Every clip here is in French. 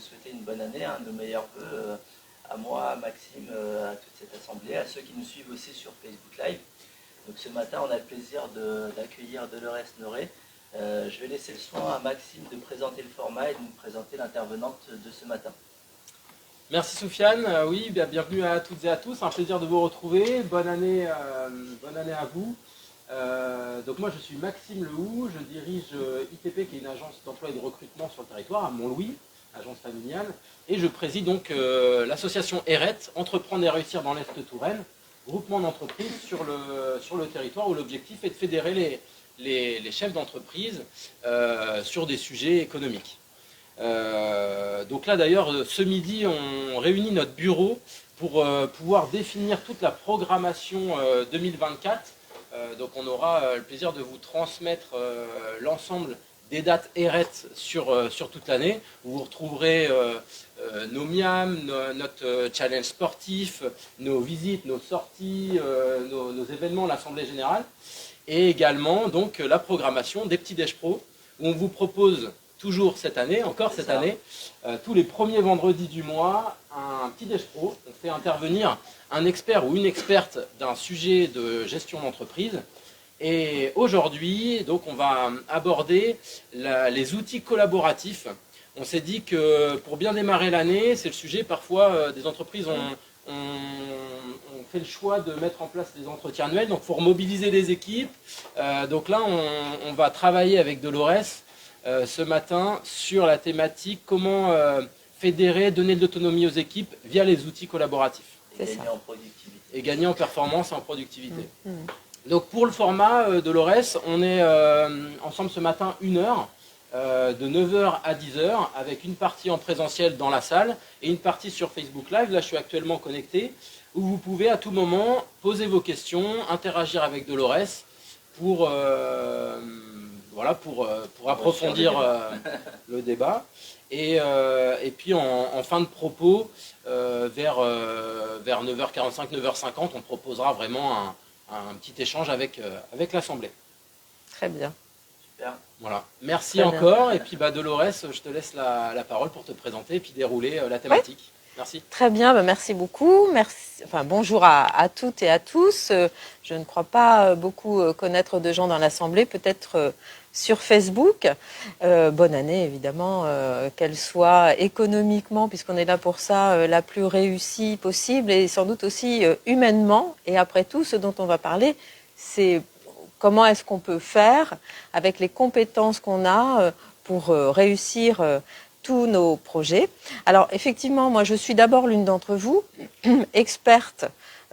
souhaiter une bonne année, nos meilleurs vœux à moi, à Maxime, à toute cette assemblée, à ceux qui nous suivent aussi sur Facebook Live. Donc ce matin, on a le plaisir d'accueillir Dolores Noré. Je vais laisser le soin à Maxime de présenter le format et de nous présenter l'intervenante de ce matin. Merci Soufiane, oui, bienvenue à toutes et à tous, un plaisir de vous retrouver, bonne année à vous. Donc moi je suis Maxime Lehoux, je dirige ITP qui est une agence d'emploi et de recrutement sur le territoire à Montlouis, agence familiale, et je préside donc l'association ERET, Entreprendre et réussir dans l'Est Touraine, groupement d'entreprises sur le territoire où l'objectif est de fédérer les chefs d'entreprise sur des sujets économiques. Donc là d'ailleurs ce midi on réunit notre bureau pour pouvoir définir toute la programmation 2024. Donc on aura le plaisir de vous transmettre l'ensemble des dates ERET sur toute l'année. Vous retrouverez nos MIAM, notre challenge sportif, nos visites, nos sorties, nos événements, l'Assemblée Générale. Et également donc la programmation des petits déj pro où on vous propose toujours cette année, tous les premiers vendredis du mois, un petit déj pro. On fait intervenir un expert ou une experte d'un sujet de gestion d'entreprise. Et aujourd'hui, donc, on va aborder les outils collaboratifs. On s'est dit que pour bien démarrer l'année, c'est le sujet, parfois des entreprises ont fait le choix de mettre en place des entretiens annuels, donc pour mobiliser les équipes. Donc là, on va travailler avec Dolores ce matin sur la thématique comment fédérer, donner de l'autonomie aux équipes via les outils collaboratifs. Et gagner en productivité. Et gagner en performance et en productivité. Donc pour le format Dolores, on est ensemble ce matin 1 heure, de 9h à 10h, avec une partie en présentiel dans la salle et une partie sur Facebook Live. Là je suis actuellement connecté, où vous pouvez à tout moment poser vos questions, interagir avec Dolores pour approfondir le débat. Et puis en fin de propos, vers 9h45, 9h50, on proposera vraiment un petit échange avec l'Assemblée. Très bien. Super. Voilà. Merci encore. Et puis Dolores, je te laisse la parole pour te présenter et puis dérouler la thématique. Ouais. Merci. Très bien, merci beaucoup. Bonjour à toutes et à tous. Je ne crois pas beaucoup connaître de gens dans l'Assemblée, peut-être sur Facebook. Bonne année, évidemment, qu'elle soit économiquement, puisqu'on est là pour ça, la plus réussie possible et sans doute aussi humainement. Et après tout, ce dont on va parler, c'est comment est-ce qu'on peut faire avec les compétences qu'on a pour réussir tous nos projets. Alors effectivement, moi je suis d'abord l'une d'entre vous, experte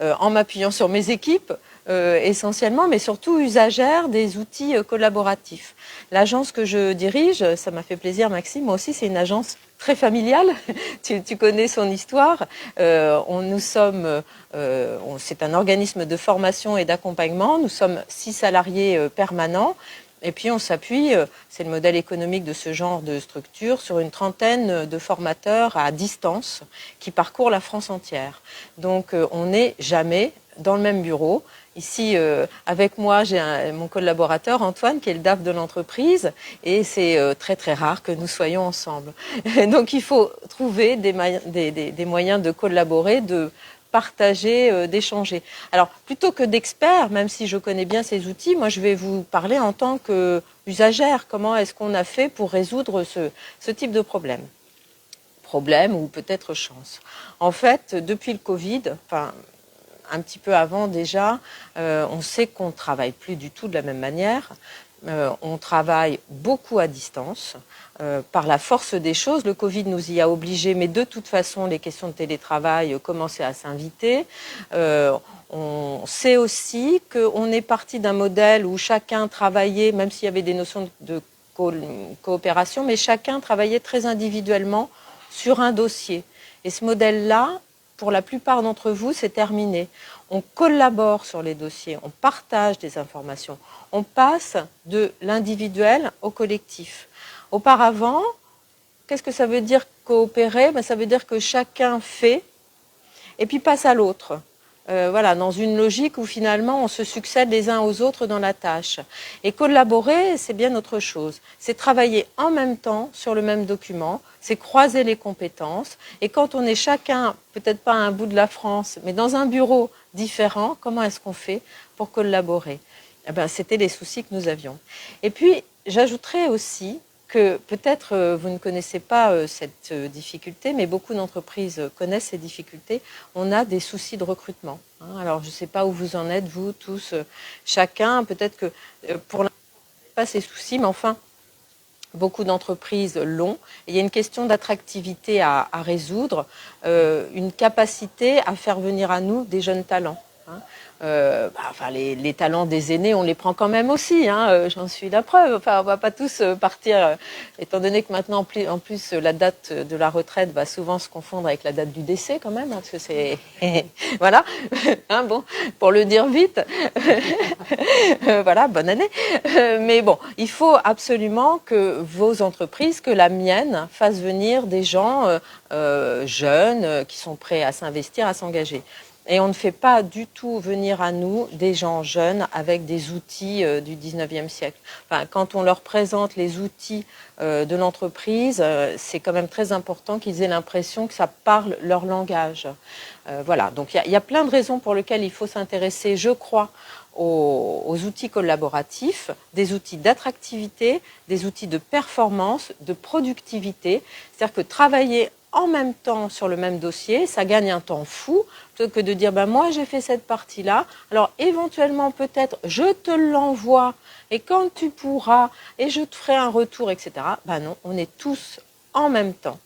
en m'appuyant sur mes équipes essentiellement, mais surtout usagère des outils collaboratifs. L'agence que je dirige, ça m'a fait plaisir Maxime, moi aussi c'est une agence très familiale, tu connais son histoire. C'est un organisme de formation et d'accompagnement, nous sommes 6 salariés permanents. Et puis on s'appuie, c'est le modèle économique de ce genre de structure, sur une trentaine de formateurs à distance qui parcourent la France entière. Donc on n'est jamais dans le même bureau. Ici, avec moi, j'ai mon collaborateur Antoine, qui est le DAF de l'entreprise, et c'est très très rare que nous soyons ensemble. Donc il faut trouver des moyens de collaborer, de partager, d'échanger. Alors, plutôt que d'experts, même si je connais bien ces outils, moi je vais vous parler en tant qu'usagère. Comment est-ce qu'on a fait pour résoudre ce type de problème ou peut-être chance. En fait, depuis le Covid, un petit peu avant déjà, on sait qu'on ne travaille plus du tout de la même manière. On travaille beaucoup à distance. Par la force des choses, le Covid nous y a obligés, mais de toute façon, les questions de télétravail commençaient à s'inviter. On sait aussi qu'on est parti d'un modèle où chacun travaillait, même s'il y avait des notions de coopération, mais chacun travaillait très individuellement sur un dossier. Et ce modèle-là, pour la plupart d'entre vous, c'est terminé. On collabore sur les dossiers, on partage des informations, on passe de l'individuel au collectif. Auparavant, qu'est-ce que ça veut dire coopérer ? Ça veut dire que chacun fait et puis passe à l'autre. voilà, dans une logique où finalement on se succède les uns aux autres dans la tâche. Et collaborer, c'est bien autre chose. C'est travailler en même temps sur le même document, c'est croiser les compétences. Et quand on est chacun, peut-être pas à un bout de la France, mais dans un bureau différent, comment est-ce qu'on fait pour collaborer? Eh ben, c'était les soucis que nous avions. Et puis, j'ajouterais aussi que peut-être vous ne connaissez pas cette difficulté, mais beaucoup d'entreprises connaissent ces difficultés. On a des soucis de recrutement. Hein. Alors, je ne sais pas où vous en êtes, vous tous, chacun. Peut-être que pour l'instant, vous n'avez pas ces soucis, mais enfin, beaucoup d'entreprises l'ont. Il y a une question d'attractivité à résoudre, une capacité à faire venir à nous des jeunes talents. Hein. Enfin, les talents des aînés, on les prend quand même aussi, hein, j'en suis la preuve. Enfin, on va pas tous partir, étant donné que maintenant, en plus, la date de la retraite va souvent se confondre avec la date du décès quand même, hein, parce que c'est... voilà, hein, bon, pour le dire vite, voilà, bonne année. Mais bon, il faut absolument que vos entreprises, que la mienne, fassent venir des gens jeunes qui sont prêts à s'investir, à s'engager. Et on ne fait pas du tout venir à nous des gens jeunes avec des outils du 19e siècle. Enfin, quand on leur présente les outils de l'entreprise, c'est quand même très important qu'ils aient l'impression que ça parle leur langage. Voilà, donc il y a plein de raisons pour lesquelles il faut s'intéresser, je crois, aux outils collaboratifs, des outils d'attractivité, des outils de performance, de productivité. C'est-à-dire que travailler en même temps sur le même dossier, ça gagne un temps fou, plutôt que de dire ben moi j'ai fait cette partie-là, alors éventuellement peut-être je te l'envoie et quand tu pourras et je te ferai un retour, etc. Ben non, on est tous en même temps,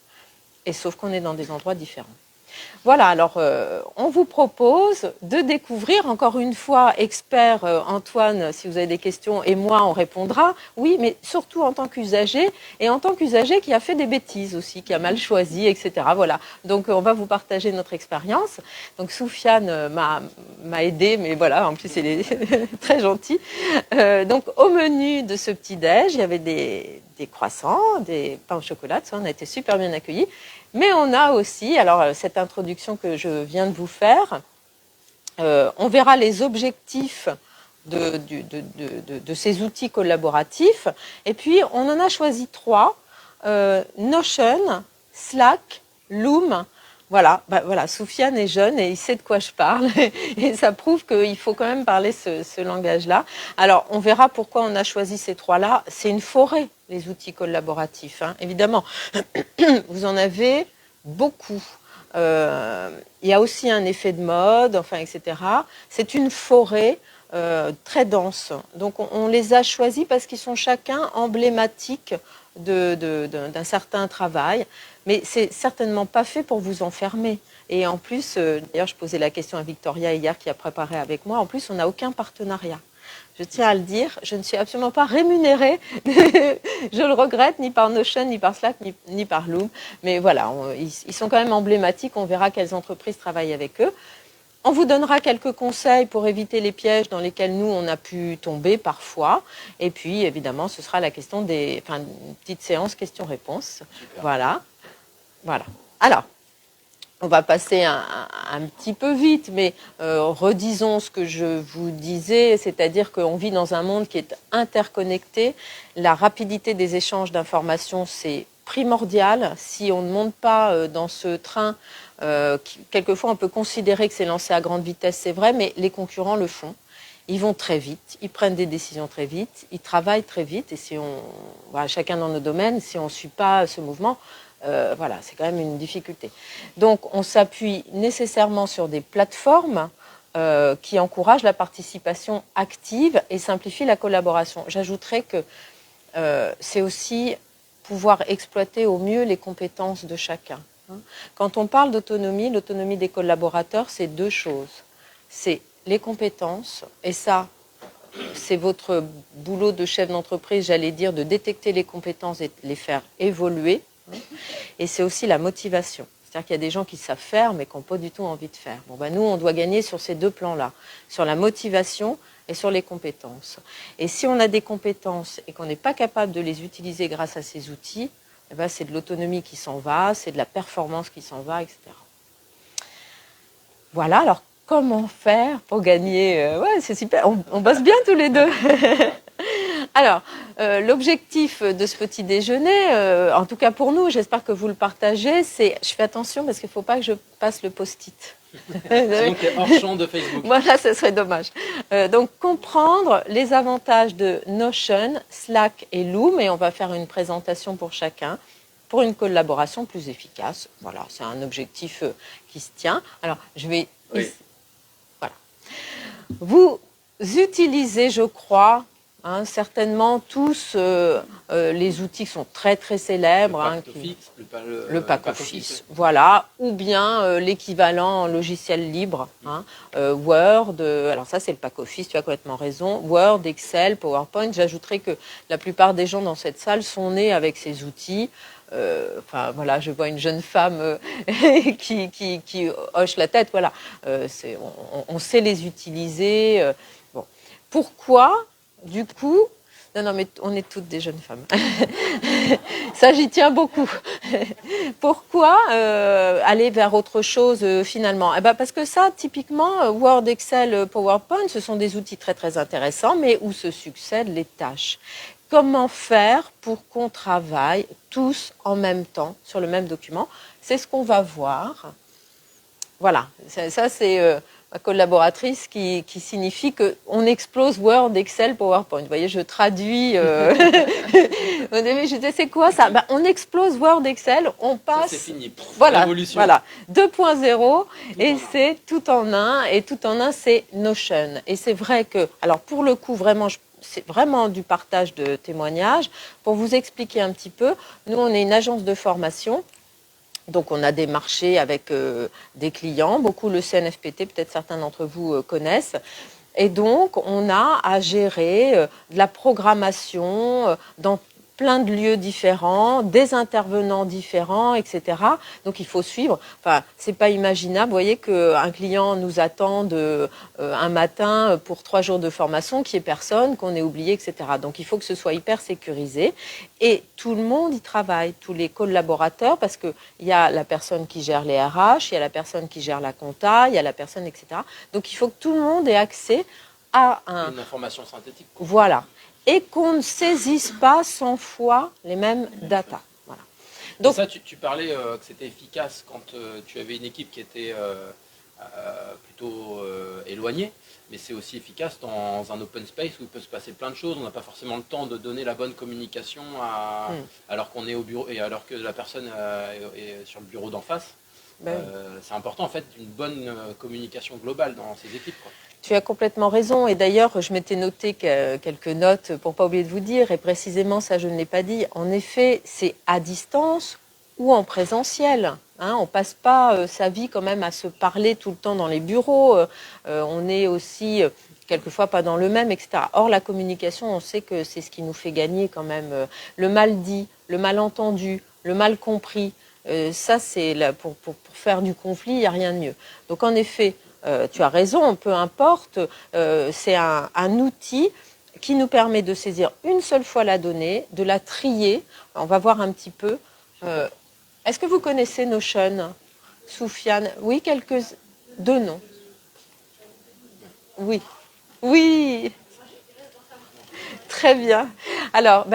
et sauf qu'on est dans des endroits différents. Voilà, alors on vous propose de découvrir, encore une fois, expert Antoine, si vous avez des questions, et moi, on répondra. Oui, mais surtout en tant qu'usager, et en tant qu'usager qui a fait des bêtises aussi, qui a mal choisi, etc. Voilà, donc on va vous partager notre expérience. Donc Soufiane m'a aidé, mais voilà, en plus, il est très gentil. Donc au menu de ce petit-déj, il y avait des croissants, des pains au chocolat, ça, on a été super bien accueillis. Mais on a aussi, alors cette introduction que je viens de vous faire, on verra les objectifs de ces outils collaboratifs. Et puis, on en a choisi 3, Notion, Slack, Loom. Voilà, voilà, Soufiane est jeune et il sait de quoi je parle. Et ça prouve qu'il faut quand même parler ce langage-là. Alors, on verra pourquoi on a choisi ces 3-là. C'est une forêt, les outils collaboratifs, hein, évidemment. Vous en avez beaucoup. Il y a aussi un effet de mode, enfin, etc. C'est une forêt très dense. Donc, on les a choisis parce qu'ils sont chacun emblématiques d'un certain travail. Mais c'est certainement pas fait pour vous enfermer. Et en plus, d'ailleurs, je posais la question à Victoria hier qui a préparé avec moi. En plus, on n'a aucun partenariat. Je tiens à le dire, je ne suis absolument pas rémunérée, je le regrette, ni par Notion, ni par Slack, ni par Loom. Mais voilà, ils sont quand même emblématiques, on verra quelles entreprises travaillent avec eux. On vous donnera quelques conseils pour éviter les pièges dans lesquels nous, on a pu tomber parfois. Et puis, évidemment, ce sera la question une petite séance questions-réponses. Voilà. Voilà. Alors, on va passer un petit peu vite, mais redisons ce que je vous disais, c'est-à-dire qu'on vit dans un monde qui est interconnecté. La rapidité des échanges d'informations, c'est primordial. Si on ne monte pas dans ce train, quelquefois on peut considérer que c'est lancé à grande vitesse, c'est vrai, mais les concurrents le font. Ils vont très vite, ils prennent des décisions très vite, ils travaillent très vite, et si voilà, chacun dans nos domaines, si on ne suit pas ce mouvement, voilà, c'est quand même une difficulté. Donc, on s'appuie nécessairement sur des plateformes qui encouragent la participation active et simplifient la collaboration. J'ajouterais que c'est aussi pouvoir exploiter au mieux les compétences de chacun. Quand on parle d'autonomie, l'autonomie des collaborateurs, c'est 2 choses. C'est les compétences, et ça, c'est votre boulot de chef d'entreprise, j'allais dire, de détecter les compétences et de les faire évoluer. Et c'est aussi la motivation. C'est-à-dire qu'il y a des gens qui savent faire, mais qui n'ont pas du tout envie de faire. Bon, ben nous, on doit gagner sur ces 2 plans-là, sur la motivation et sur les compétences. Et si on a des compétences et qu'on n'est pas capable de les utiliser grâce à ces outils, eh ben, c'est de l'autonomie qui s'en va, c'est de la performance qui s'en va, etc. Voilà, alors comment faire pour gagner. Ouais, c'est super, on bosse bien tous les deux. Alors, l'objectif de ce petit déjeuner, en tout cas pour nous, j'espère que vous le partagez, c'est, je fais attention parce qu'il ne faut pas que je passe le post-it. Sinon, tu es hors champ de Facebook. Voilà, ce serait dommage. Donc, comprendre les avantages de Notion, Slack et Loom, et on va faire une présentation pour chacun, pour une collaboration plus efficace. Voilà, c'est un objectif qui se tient. Alors, je vais... Oui. Voilà. Vous utilisez, je crois... certainement tous les outils qui sont très très célèbres. Le pack office, voilà, ou bien l'équivalent logiciel libre, Word, alors ça c'est le pack office, tu as complètement raison, Word, Excel, PowerPoint. J'ajouterais que la plupart des gens dans cette salle sont nés avec ces outils. Enfin voilà, je vois une jeune femme qui hoche la tête, voilà, on sait les utiliser. Bon. Pourquoi du coup, non, mais on est toutes des jeunes femmes. Ça, j'y tiens beaucoup. Pourquoi aller vers autre chose finalement? Parce que ça, typiquement, Word, Excel, PowerPoint, ce sont des outils très très intéressants, mais où se succèdent les tâches. Comment faire pour qu'on travaille tous en même temps sur le même document? C'est ce qu'on va voir. Voilà, ça c'est... ma collaboratrice qui signifie qu'on explose Word, Excel, PowerPoint. Vous voyez, je traduis. Au début, je disais, c'est quoi ça? On explose Word, Excel, on passe. C'est fini. Voilà, 2.0 et c'est tout en un. Et tout en un, c'est Notion. Et c'est vrai que, alors pour le coup, vraiment, c'est vraiment du partage de témoignages. Pour vous expliquer un petit peu, nous, on est une agence de formation. Donc, on a des marchés avec des clients, beaucoup le CNFPT, peut-être certains d'entre vous connaissent. Et donc, on a à gérer de la programmation dans plein de lieux différents, des intervenants différents, etc. Donc, il faut suivre. Enfin, c'est pas imaginable. Vous voyez qu'un client nous attend un matin pour 3 jours de formation, qu'il n'y ait personne, qu'on ait oublié, etc. Donc, il faut que ce soit hyper sécurisé. Et tout le monde y travaille, tous les collaborateurs, parce qu'il y a la personne qui gère les RH, il y a la personne qui gère la compta, il y a la personne, etc. Donc, il faut que tout le monde ait accès à une information synthétique. Voilà. Et qu'on ne saisisse pas 100 fois les mêmes datas. Voilà. Donc ça, tu parlais que c'était efficace quand tu avais une équipe qui était plutôt éloignée, mais c'est aussi efficace dans un open space où il peut se passer plein de choses. On n'a pas forcément le temps de donner la bonne communication alors qu'on est au bureau et alors que la personne est sur le bureau d'en face. C'est important en fait d'une bonne communication globale dans ces équipes, quoi. Tu as complètement raison. Et d'ailleurs, je m'étais noté quelques notes pour ne pas oublier de vous dire, et précisément ça, je ne l'ai pas dit. En effet, c'est à distance ou en présentiel. On ne passe pas sa vie quand même à se parler tout le temps dans les bureaux. On est aussi quelquefois pas dans le même, etc. Or, la communication, on sait que c'est ce qui nous fait gagner quand même. Le mal dit, le mal entendu, le mal compris. Ça, c'est pour faire du conflit, il n'y a rien de mieux. Donc, en effet, tu as raison, peu importe, c'est un outil qui nous permet de saisir une seule fois la donnée, de la trier. On va voir un petit peu. Est-ce que vous connaissez Notion, Soufiane? Oui, deux noms. Oui. Oui. Très bien. Alors,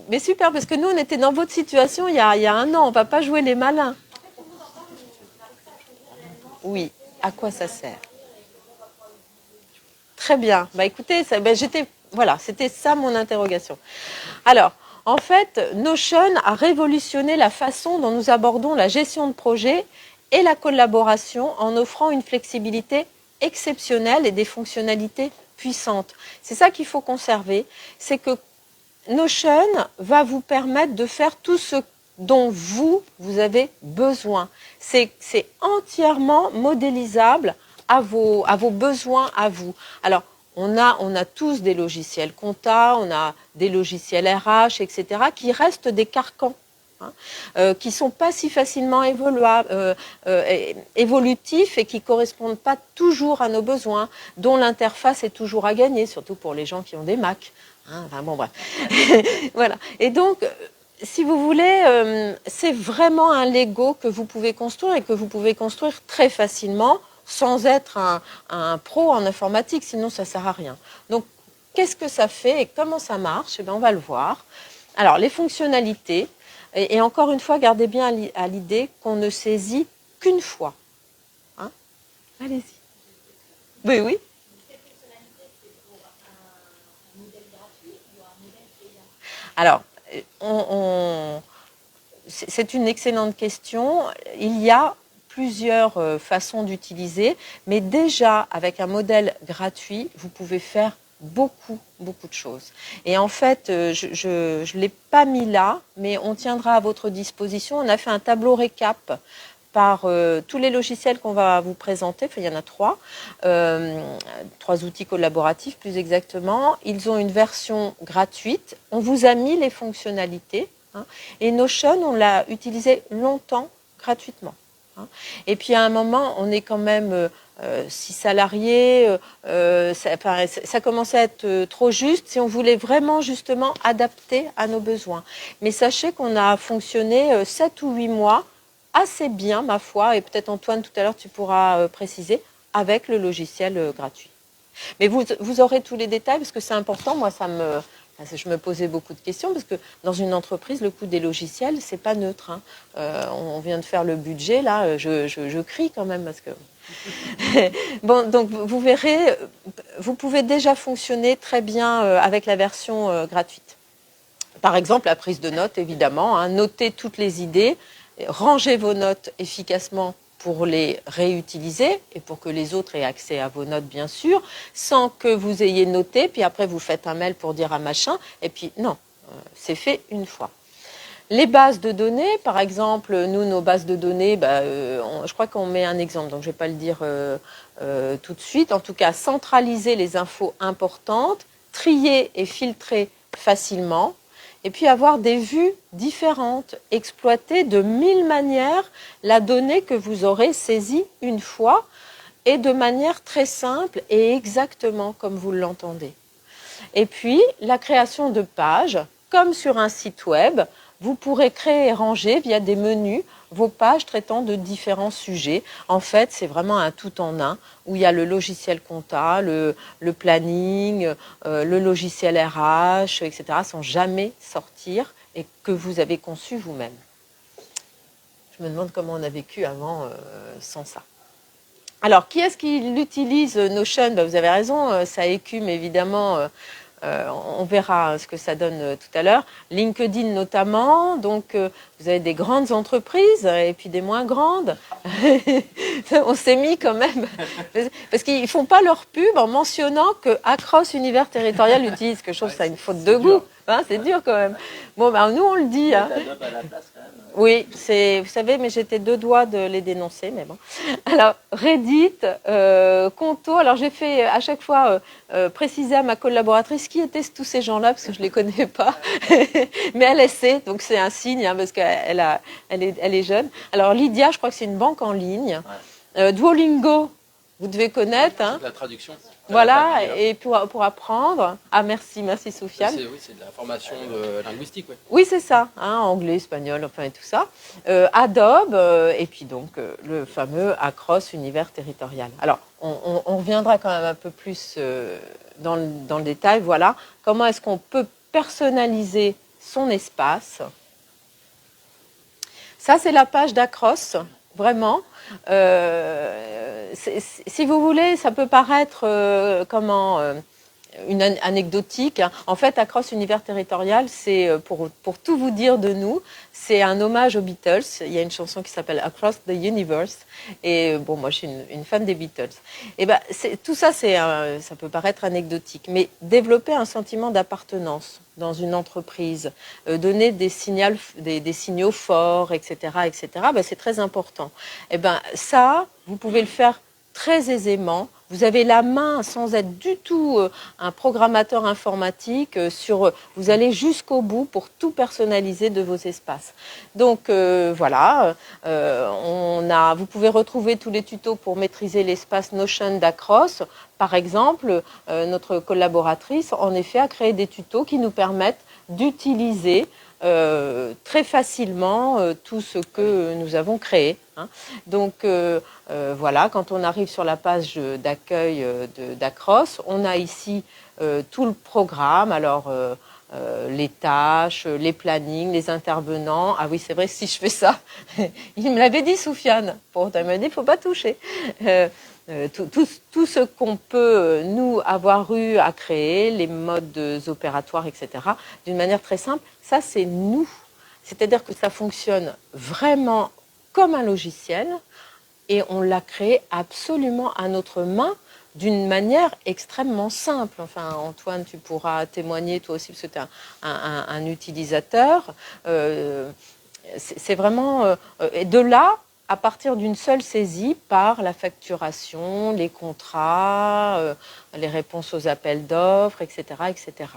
mais super, parce que nous, on était dans votre situation il y a 1 an. On ne va pas jouer les malins. Oui. À quoi ça sert? Très bien. Écoutez, voilà, c'était ça mon interrogation. Alors, en fait, Notion a révolutionné la façon dont nous abordons la gestion de projet et la collaboration en offrant une flexibilité exceptionnelle et des fonctionnalités puissantes. C'est ça qu'il faut conserver, c'est que Notion va vous permettre de faire tout ce dont vous avez besoin. C'est entièrement modélisable à vos besoins à vous. Alors, on a tous des logiciels compta, on a des logiciels RH, etc., qui restent des carcans, qui ne sont pas si facilement évolutifs et qui ne correspondent pas toujours à nos besoins, dont l'interface est toujours à gagner, surtout pour les gens qui ont des Mac. Enfin, bon, bref. Voilà. Et donc, si vous voulez, c'est vraiment un Lego que vous pouvez construire et que vous pouvez construire très facilement sans être un pro en informatique, sinon ça ne sert à rien. Donc, qu'est-ce que ça fait et comment ça marche? Eh bien, on va le voir. Alors, les fonctionnalités, et encore une fois, gardez bien à l'idée qu'on ne saisit qu'une fois. Hein? Allez-y. Oui, oui. Alors, c'est une excellente question. Il y a plusieurs façons d'utiliser, mais déjà, avec un modèle gratuit, vous pouvez faire beaucoup de choses. Et en fait, je ne l'ai pas mis là, mais on tiendra à votre disposition. On a fait un tableau récap par tous les logiciels qu'on va vous présenter. Enfin, il y en a 3. 3 outils collaboratifs, plus exactement. Ils ont une version gratuite. On vous a mis les fonctionnalités. Hein, et Notion, on l'a utilisé longtemps gratuitement. Hein. Et puis, à un moment, on est quand même 6 salariés. Ça commençait à être trop juste si on voulait vraiment, justement, adapter à nos besoins. Mais sachez qu'on a fonctionné 7 ou 8 mois assez bien, ma foi, et peut-être Antoine, tout à l'heure, tu pourras préciser, avec le logiciel gratuit. Mais vous aurez tous les détails, parce que c'est important. Moi, je me posais beaucoup de questions, parce que dans une entreprise, le coût des logiciels, c'est pas neutre. Hein. On vient de faire le budget, là, je crie quand même, parce que... Bon, donc, vous verrez, vous pouvez déjà fonctionner très bien avec la version gratuite. Par exemple, la prise de notes, évidemment, hein, noter toutes les idées, rangez vos notes efficacement pour les réutiliser et pour que les autres aient accès à vos notes, bien sûr, sans que vous ayez noté, puis après vous faites un mail pour dire à machin, et puis non, c'est fait une fois. Les bases de données, par exemple, nous, nos bases de données, je crois qu'on met un exemple, donc je ne vais pas le dire tout de suite. En tout cas, centraliser les infos importantes, trier et filtrer facilement, et puis avoir des vues différentes, exploiter de 1000 manières la donnée que vous aurez saisie une fois et de manière très simple et exactement comme vous l'entendez. Et puis, la création de pages, comme sur un site web, vous pourrez créer et ranger via des menus vos pages traitant de différents sujets. En fait, c'est vraiment un tout en un où il y a le logiciel compta, le planning, le logiciel RH, etc., sans jamais sortir et que vous avez conçu vous-même. Je me demande comment on a vécu avant sans ça. Alors, qui est-ce qui l'utilise, Notion? Vous avez raison, ça écume évidemment. On verra ce que ça donne tout à l'heure. LinkedIn notamment, donc vous avez des grandes entreprises et puis des moins grandes. On s'est mis quand même, parce qu'ils ne font pas leur pub en mentionnant que Across Univers Territorial utilise quelque chose, ça a une faute de goût. Hein, c'est dur quand même. Bon, nous on le dit. Hein. Oui, vous savez, mais j'étais 2 doigts de les dénoncer, mais bon. Alors, Reddit, Conto, alors j'ai fait à chaque fois préciser à ma collaboratrice qui étaient tous ces gens-là, parce que je ne les connais pas, mais elle sait, donc c'est un signe, hein, parce qu'elle est jeune. Alors, Lydia, je crois que c'est une banque en ligne. Duolingo, vous devez connaître. Hein. La traduction. Voilà, et pour apprendre. Ah, merci Soufiane. C'est de la formation linguistique, oui. Oui, c'est ça, hein, anglais, espagnol, enfin et tout ça. Adobe, et puis donc le fameux Across Univers Territorial. Alors, on reviendra quand même un peu plus dans le détail. Voilà, comment est-ce qu'on peut personnaliser son espace. Ça, c'est la page d'Across, vraiment. Si vous voulez, ça peut paraître une anecdotique. En fait, Across Univers Territorial, c'est pour tout vous dire de nous, c'est un hommage aux Beatles. Il y a une chanson qui s'appelle Across the Universe. Et bon, moi, je suis une fan des Beatles. Et tout ça, ça peut paraître anecdotique, mais développer un sentiment d'appartenance dans une entreprise, donner des signaux forts, etc., c'est très important. Et ça, vous pouvez le faire très aisément. Vous avez la main sans être du tout un programmateur informatique. Vous allez jusqu'au bout pour tout personnaliser de vos espaces. Donc voilà, vous pouvez retrouver tous les tutos pour maîtriser l'espace Notion d'Across. Par exemple, notre collaboratrice, en effet, a créé des tutos qui nous permettent d'utiliser très facilement tout ce que nous avons créé. Hein. Donc voilà, quand on arrive sur la page d'accueil d'Acros, on a ici tout le programme. Alors les tâches, les plannings, les intervenants. Ah oui, c'est vrai, si je fais ça, il me l'avait dit, Soufiane. Pourtant, il m'a dit, il ne faut pas toucher. Tout ce qu'on peut, nous, avoir eu à créer, les modes opératoires, etc., d'une manière très simple, ça, c'est nous. C'est-à-dire que ça fonctionne vraiment comme un logiciel et on l'a créé absolument à notre main d'une manière extrêmement simple. Enfin, Antoine, tu pourras témoigner toi aussi, parce que tu es un utilisateur. C'est vraiment... et de là, à partir d'une seule saisie, par la facturation, les contrats, les réponses aux appels d'offres, etc., etc.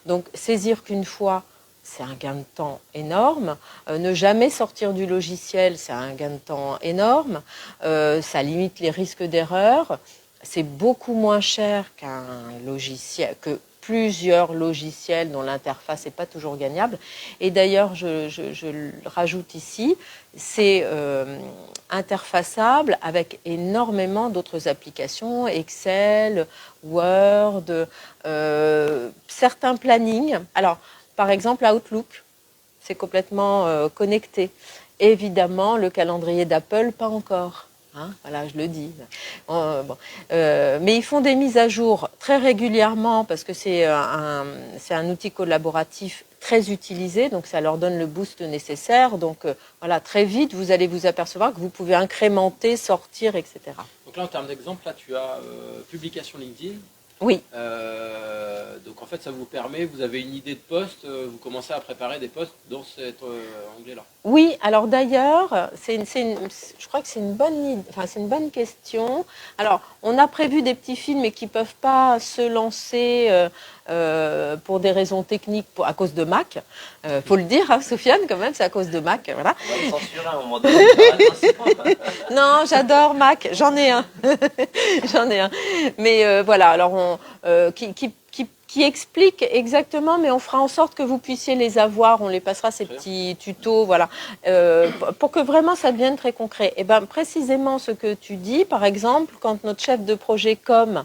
Donc, saisir qu'une fois, c'est un gain de temps énorme. Ne jamais sortir du logiciel, c'est un gain de temps énorme. Ça limite les risques d'erreur. C'est beaucoup moins cher qu'un logiciel, que plusieurs logiciels dont l'interface n'est pas toujours gagnable. Et d'ailleurs, je le rajoute ici, c'est interfaçable avec énormément d'autres applications, Excel, Word, certains plannings. Alors, par exemple, Outlook, c'est complètement connecté. Évidemment, le calendrier d'Apple, pas encore. Hein, voilà, je le dis. Mais ils font des mises à jour très régulièrement parce que c'est un outil collaboratif très utilisé, donc ça leur donne le boost nécessaire. Donc voilà, très vite, vous allez vous apercevoir que vous pouvez incrémenter, sortir, etc. Donc là, en termes d'exemple, là, tu as publication LinkedIn. Oui. Donc en fait, ça vous permet, vous avez une idée de poste, vous commencez à préparer des postes dans cet onglet-là. Oui, alors d'ailleurs, je crois que c'est une bonne question. Alors, on a prévu des petits films, mais qui ne peuvent pas se lancer pour des raisons techniques, à cause de Mac. Faut le dire, hein, Soufiane, quand même, c'est à cause de Mac. Voilà. On va le censurer à un moment donné. Attention. Non, j'adore Mac, j'en ai un. J'en ai un. Mais voilà, alors qui explique exactement, mais on fera en sorte que vous puissiez les avoir, on les passera ces petits tutos, voilà, pour que vraiment ça devienne très concret. Et bien précisément ce que tu dis, par exemple, quand notre chef de projet com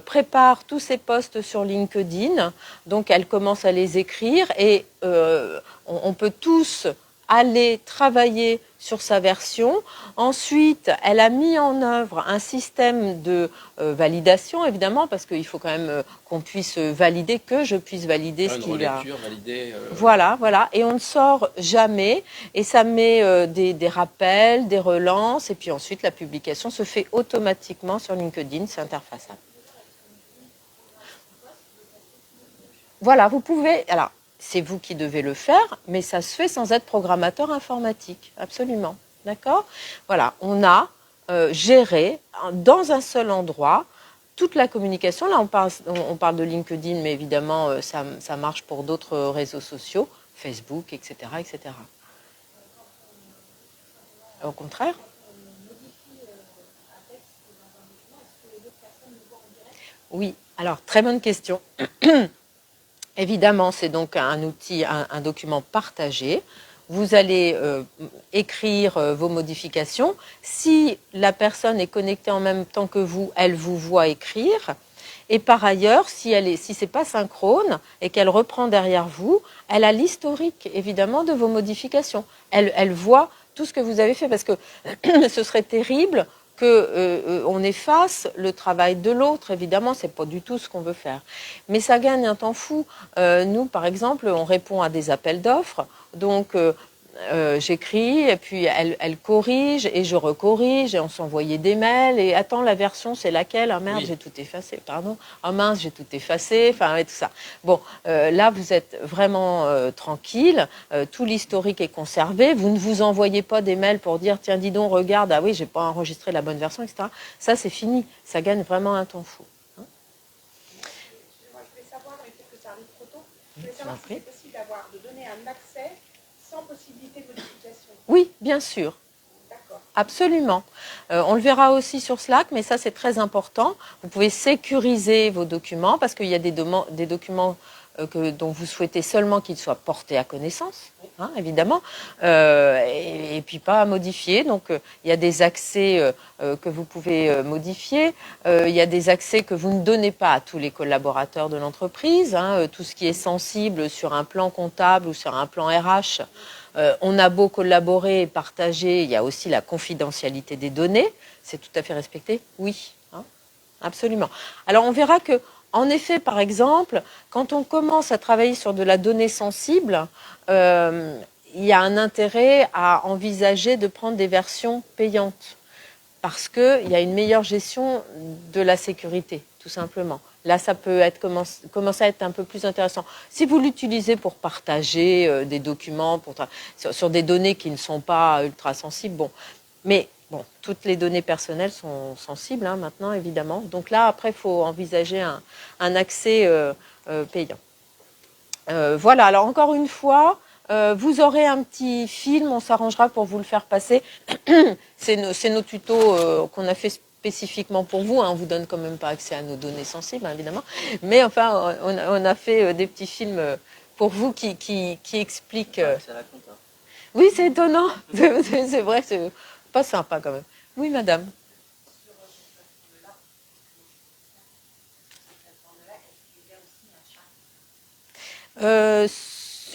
prépare tous ses posts sur LinkedIn, donc elle commence à les écrire et on peut tous aller travailler sur sa version. Ensuite, elle a mis en œuvre un système de validation, évidemment, parce qu'il faut quand même qu'on puisse valider, que je puisse valider ce qu'il a. Valider, Voilà, voilà. Et on ne sort jamais. Et ça met des rappels, des relances. Et puis ensuite, la publication se fait automatiquement sur LinkedIn. C'est interfaçable. Voilà, vous pouvez... Alors, c'est vous qui devez le faire, mais ça se fait sans être programmateur informatique, absolument. D'accord ? Voilà, on a géré dans un seul endroit toute la communication. Là, on parle de LinkedIn, mais évidemment, ça marche pour d'autres réseaux sociaux, Facebook, etc., etc. Au contraire ? Oui, alors, très bonne question. Évidemment, c'est donc un outil, un document partagé. Vous allez écrire vos modifications. Si la personne est connectée en même temps que vous, elle vous voit écrire. Et par ailleurs, si c'est pas synchrone et qu'elle reprend derrière vous, elle a l'historique, évidemment, de vos modifications. Elle voit tout ce que vous avez fait, parce que ce serait terrible qu'on efface le travail de l'autre. Évidemment, c'est pas du tout ce qu'on veut faire. Mais ça gagne un temps fou. Nous, par exemple, on répond à des appels d'offres. Donc, j'écris et puis elle corrige et je recorrige et on s'envoyait des mails et attends, la version c'est laquelle? Ah merde, oui. J'ai tout effacé, pardon. Ah mince, j'ai tout effacé, enfin et tout ça. Bon, là vous êtes vraiment tranquille, tout l'historique est conservé, vous ne vous envoyez pas des mails pour dire tiens dis donc regarde, ah oui j'ai pas enregistré la bonne version, etc. Ça c'est fini, ça gagne vraiment un temps fou. Moi je voulais savoir, mais peut-être que ça arrive trop tôt, je voulais savoir si c'est possible de donner un accès sans possibilité de modification. Oui, bien sûr. D'accord. Absolument. On le verra aussi sur Slack, mais ça c'est très important. Vous pouvez sécuriser vos documents parce qu'il y a des documents dont vous souhaitez seulement qu'ils soient portés à connaissance, hein, évidemment, et puis pas à modifier. Donc, il y a des accès que vous pouvez modifier. Il y a des accès que vous ne donnez pas à tous les collaborateurs de l'entreprise. Hein, tout ce qui est sensible sur un plan comptable ou sur un plan RH, on a beau collaborer et partager, il y a aussi la confidentialité des données. C'est tout à fait respecté? Oui, hein, absolument. Alors, on verra que, en effet, par exemple, quand on commence à travailler sur de la donnée sensible, il y a un intérêt à envisager de prendre des versions payantes parce qu'il y a une meilleure gestion de la sécurité, tout simplement. Là, ça peut commencer à être un peu plus intéressant. Si vous l'utilisez pour partager des documents sur des données qui ne sont pas ultra sensibles, bon. Mais bon, toutes les données personnelles sont sensibles hein, maintenant, évidemment. Donc là, après, il faut envisager un accès payant. Voilà, alors encore une fois, vous aurez un petit film, on s'arrangera pour vous le faire passer. C'est nos tutos qu'on a fait spécifiquement pour vous. Hein. On ne vous donne quand même pas accès à nos données sensibles, hein, évidemment. Mais enfin, on a fait des petits films pour vous qui expliquent... Ça raconte, hein. Oui, c'est étonnant. C'est vrai, c'est pas sympa quand même. Oui, madame.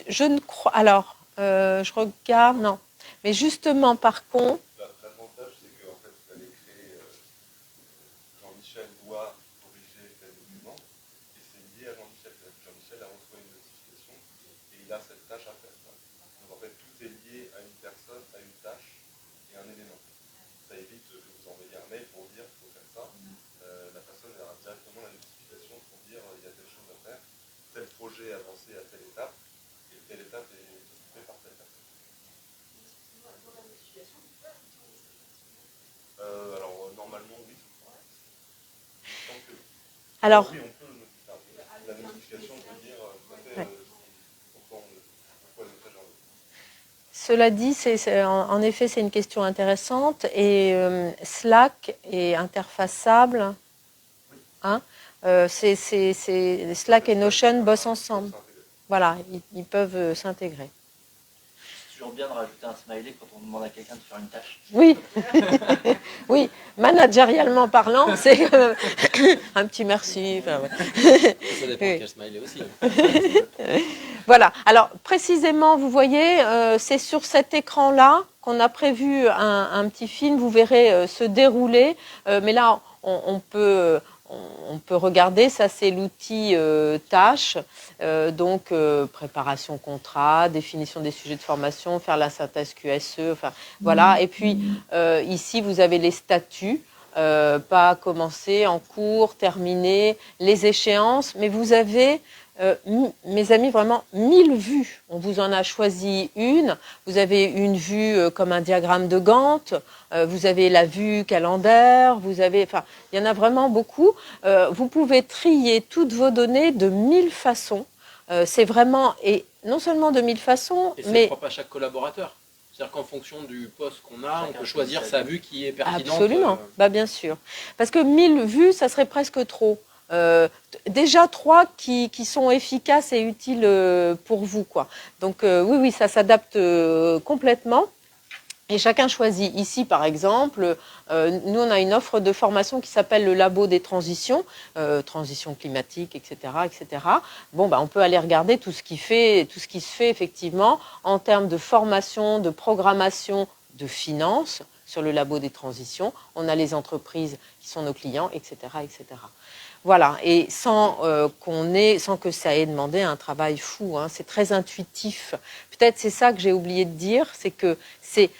Je ne crois... Alors, je regarde, non. Mais justement, par contre... L'avantage, c'est qu'en fait, vous allez créer... Jean-Michel doit corriger tel document, et c'est lié à Jean-Michel. Jean-Michel a reçu une notification, et il a cette tâche à faire. Donc en fait, tout est lié à une personne, à une tâche et un élément. Ça évite que vous envoyez un mail pour dire qu'il faut faire ça. La personne aura directement la notification pour dire il y a telle chose à faire, tel projet avancé à telle étape, et telle étape est occupée par telle personne. Alors normalement oui. Alors, oui, on peut le notifier. La notification veut dire tout à fait pourquoi le message est envoyé. cela dit, en effet, c'est une question intéressante. Et Slack est interfaçable. Hein, Slack et Notion bossent ensemble. Voilà, ils peuvent s'intégrer. C'est toujours bien de rajouter un smiley quand on demande à quelqu'un de faire une tâche. Oui, oui, managérialement parlant, c'est un petit merci. Enfin, ouais. Ça dépend Oui. quel smiley aussi. Voilà, alors précisément, vous voyez, c'est sur cet écran-là qu'on a prévu un petit film, vous verrez se dérouler, mais là, on peut regarder, ça c'est l'outil tâche, donc préparation contrat, définition des sujets de formation, faire la synthèse QSE, enfin voilà, et puis ici vous avez les statuts, pas commencer, en cours, terminé, les échéances, mais vous avez... mes amis, vraiment 1000 vues. On vous en a choisi une. Vous avez une vue comme un diagramme de Gantt. Vous avez la vue calendaire. Vous avez, enfin, il y en a vraiment beaucoup. Vous pouvez trier toutes vos données de 1000 façons. C'est vraiment, et non seulement de 1000 façons, Et c'est mais propre à chaque collaborateur. C'est-à-dire qu'en fonction du poste qu'on a, on Chacun peut choisir choisit sa sa vue qui est pertinente. absolument, bah, bien sûr. Parce que 1000 vues, ça serait presque trop. Déjà 3 qui sont efficaces et utiles pour vous, quoi. Donc oui, ça s'adapte complètement. Et chacun choisit. Ici, par exemple, nous, on a une offre de formation qui s'appelle le Labo des transitions, transition climatique, etc., etc. Bon, bah, on peut aller regarder tout ce qui se fait effectivement en termes de formation, de programmation, de finance sur le Labo des transitions. On a les entreprises qui sont nos clients, etc., etc. Voilà, et sans que ça ait demandé un travail fou, hein. C'est très intuitif. Peut-être c'est ça que j'ai oublié de dire, c'est que c'est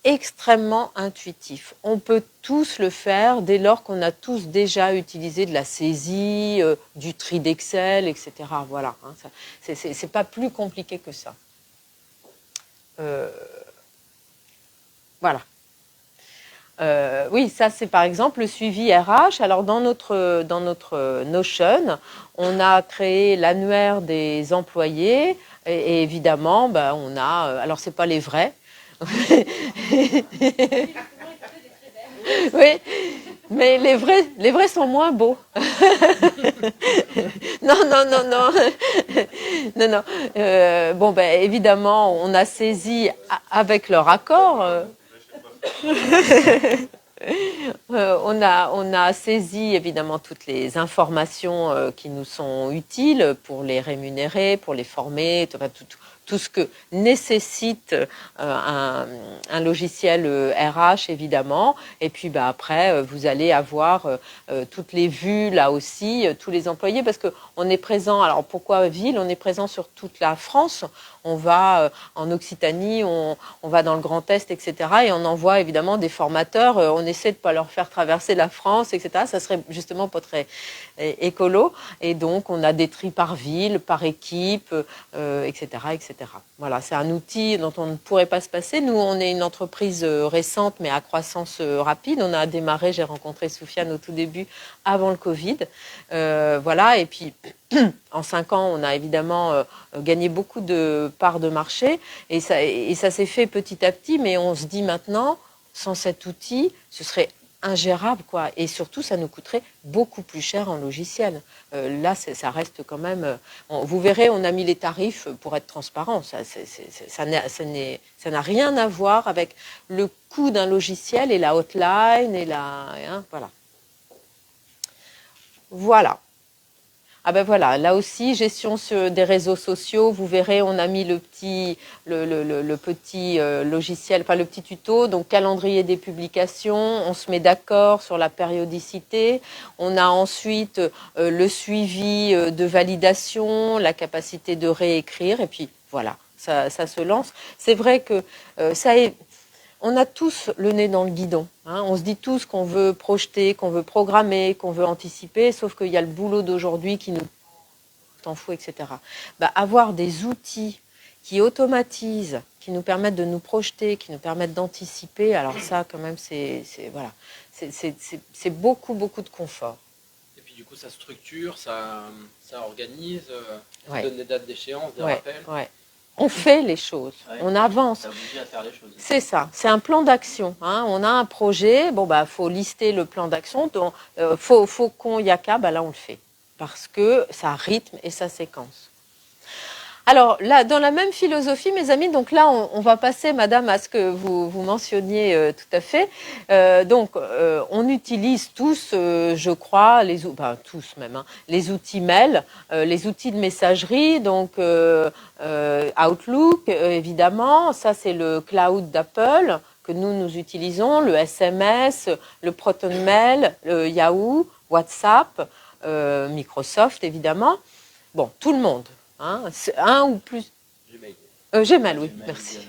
extrêmement intuitif. On peut tous le faire dès lors qu'on a tous déjà utilisé de la saisie, du tri d'Excel, etc. Voilà, hein, c'est pas plus compliqué que ça. Voilà. Oui, ça c'est par exemple le suivi RH. Alors dans notre Notion, on a créé l'annuaire des employés et évidemment, ben, on a. Alors c'est pas les vrais. Oui. Mais les vrais sont moins beaux. Non. Non. Bon, ben, évidemment, on a saisi avec leur accord. On a saisi évidemment toutes les informations qui nous sont utiles pour les rémunérer, pour les former, enfin, tout ce que nécessite un logiciel RH évidemment. Et puis bah, après, vous allez avoir toutes les vues là aussi, tous les employés, parce qu'on est présent, alors pourquoi ville? On est présent sur toute la France. On va en Occitanie, on va dans le Grand Est, etc. Et on envoie évidemment des formateurs. On essaie de ne pas leur faire traverser la France, etc. Ça serait justement pas très écolo. Et donc, on a des tris par ville, par équipe, etc., etc. Voilà, c'est un outil dont on ne pourrait pas se passer. Nous, on est une entreprise récente, mais à croissance rapide. On a démarré, j'ai rencontré Soufiane au tout début, avant le Covid. Voilà, et puis... En 5 ans, on a évidemment gagné beaucoup de parts de marché et ça s'est fait petit à petit, mais on se dit maintenant, sans cet outil, ce serait ingérable, quoi. Et surtout, ça nous coûterait beaucoup plus cher en logiciel. Là, ça reste quand même... vous verrez, on a mis les tarifs pour être transparent. Ça n'a rien à voir avec le coût d'un logiciel et la hotline et voilà. Voilà. Ah ben voilà, là aussi, gestion des réseaux sociaux, vous verrez, on a mis le petit logiciel, enfin le petit tuto, donc calendrier des publications, on se met d'accord sur la périodicité, on a ensuite le suivi de validation, la capacité de réécrire, et puis voilà, ça se lance. C'est vrai que on a tous le nez dans le guidon. Hein. On se dit tous qu'on veut projeter, qu'on veut programmer, qu'on veut anticiper, sauf qu'il y a le boulot d'aujourd'hui qui nous t'en fout, etc. Bah, avoir des outils qui automatisent, qui nous permettent de nous projeter, qui nous permettent d'anticiper, alors ça, quand même, c'est beaucoup, beaucoup de confort. Et puis du coup, ça structure, ça organise, Ouais. donne des dates d'échéance, des rappels. Ouais. On fait les choses, on avance. Ça oblige à faire les choses. C'est ça, c'est un plan d'action. Hein. On a un projet, bon bah faut lister le plan d'action. Faut qu'on y accable, bah là on le fait parce que ça rythme et ça séquence. Alors là, dans la même philosophie, mes amis, donc là on va passer, madame, à ce que vous mentionniez tout à fait. On utilise tous, je crois, tous même, hein, les outils mail, les outils de messagerie, donc Outlook, évidemment, ça c'est le cloud d'Apple que nous utilisons, le SMS, le ProtonMail, le Yahoo, WhatsApp, Microsoft, évidemment. Bon, tout le monde. Hein, un ou plus. Gmail, oui, merci.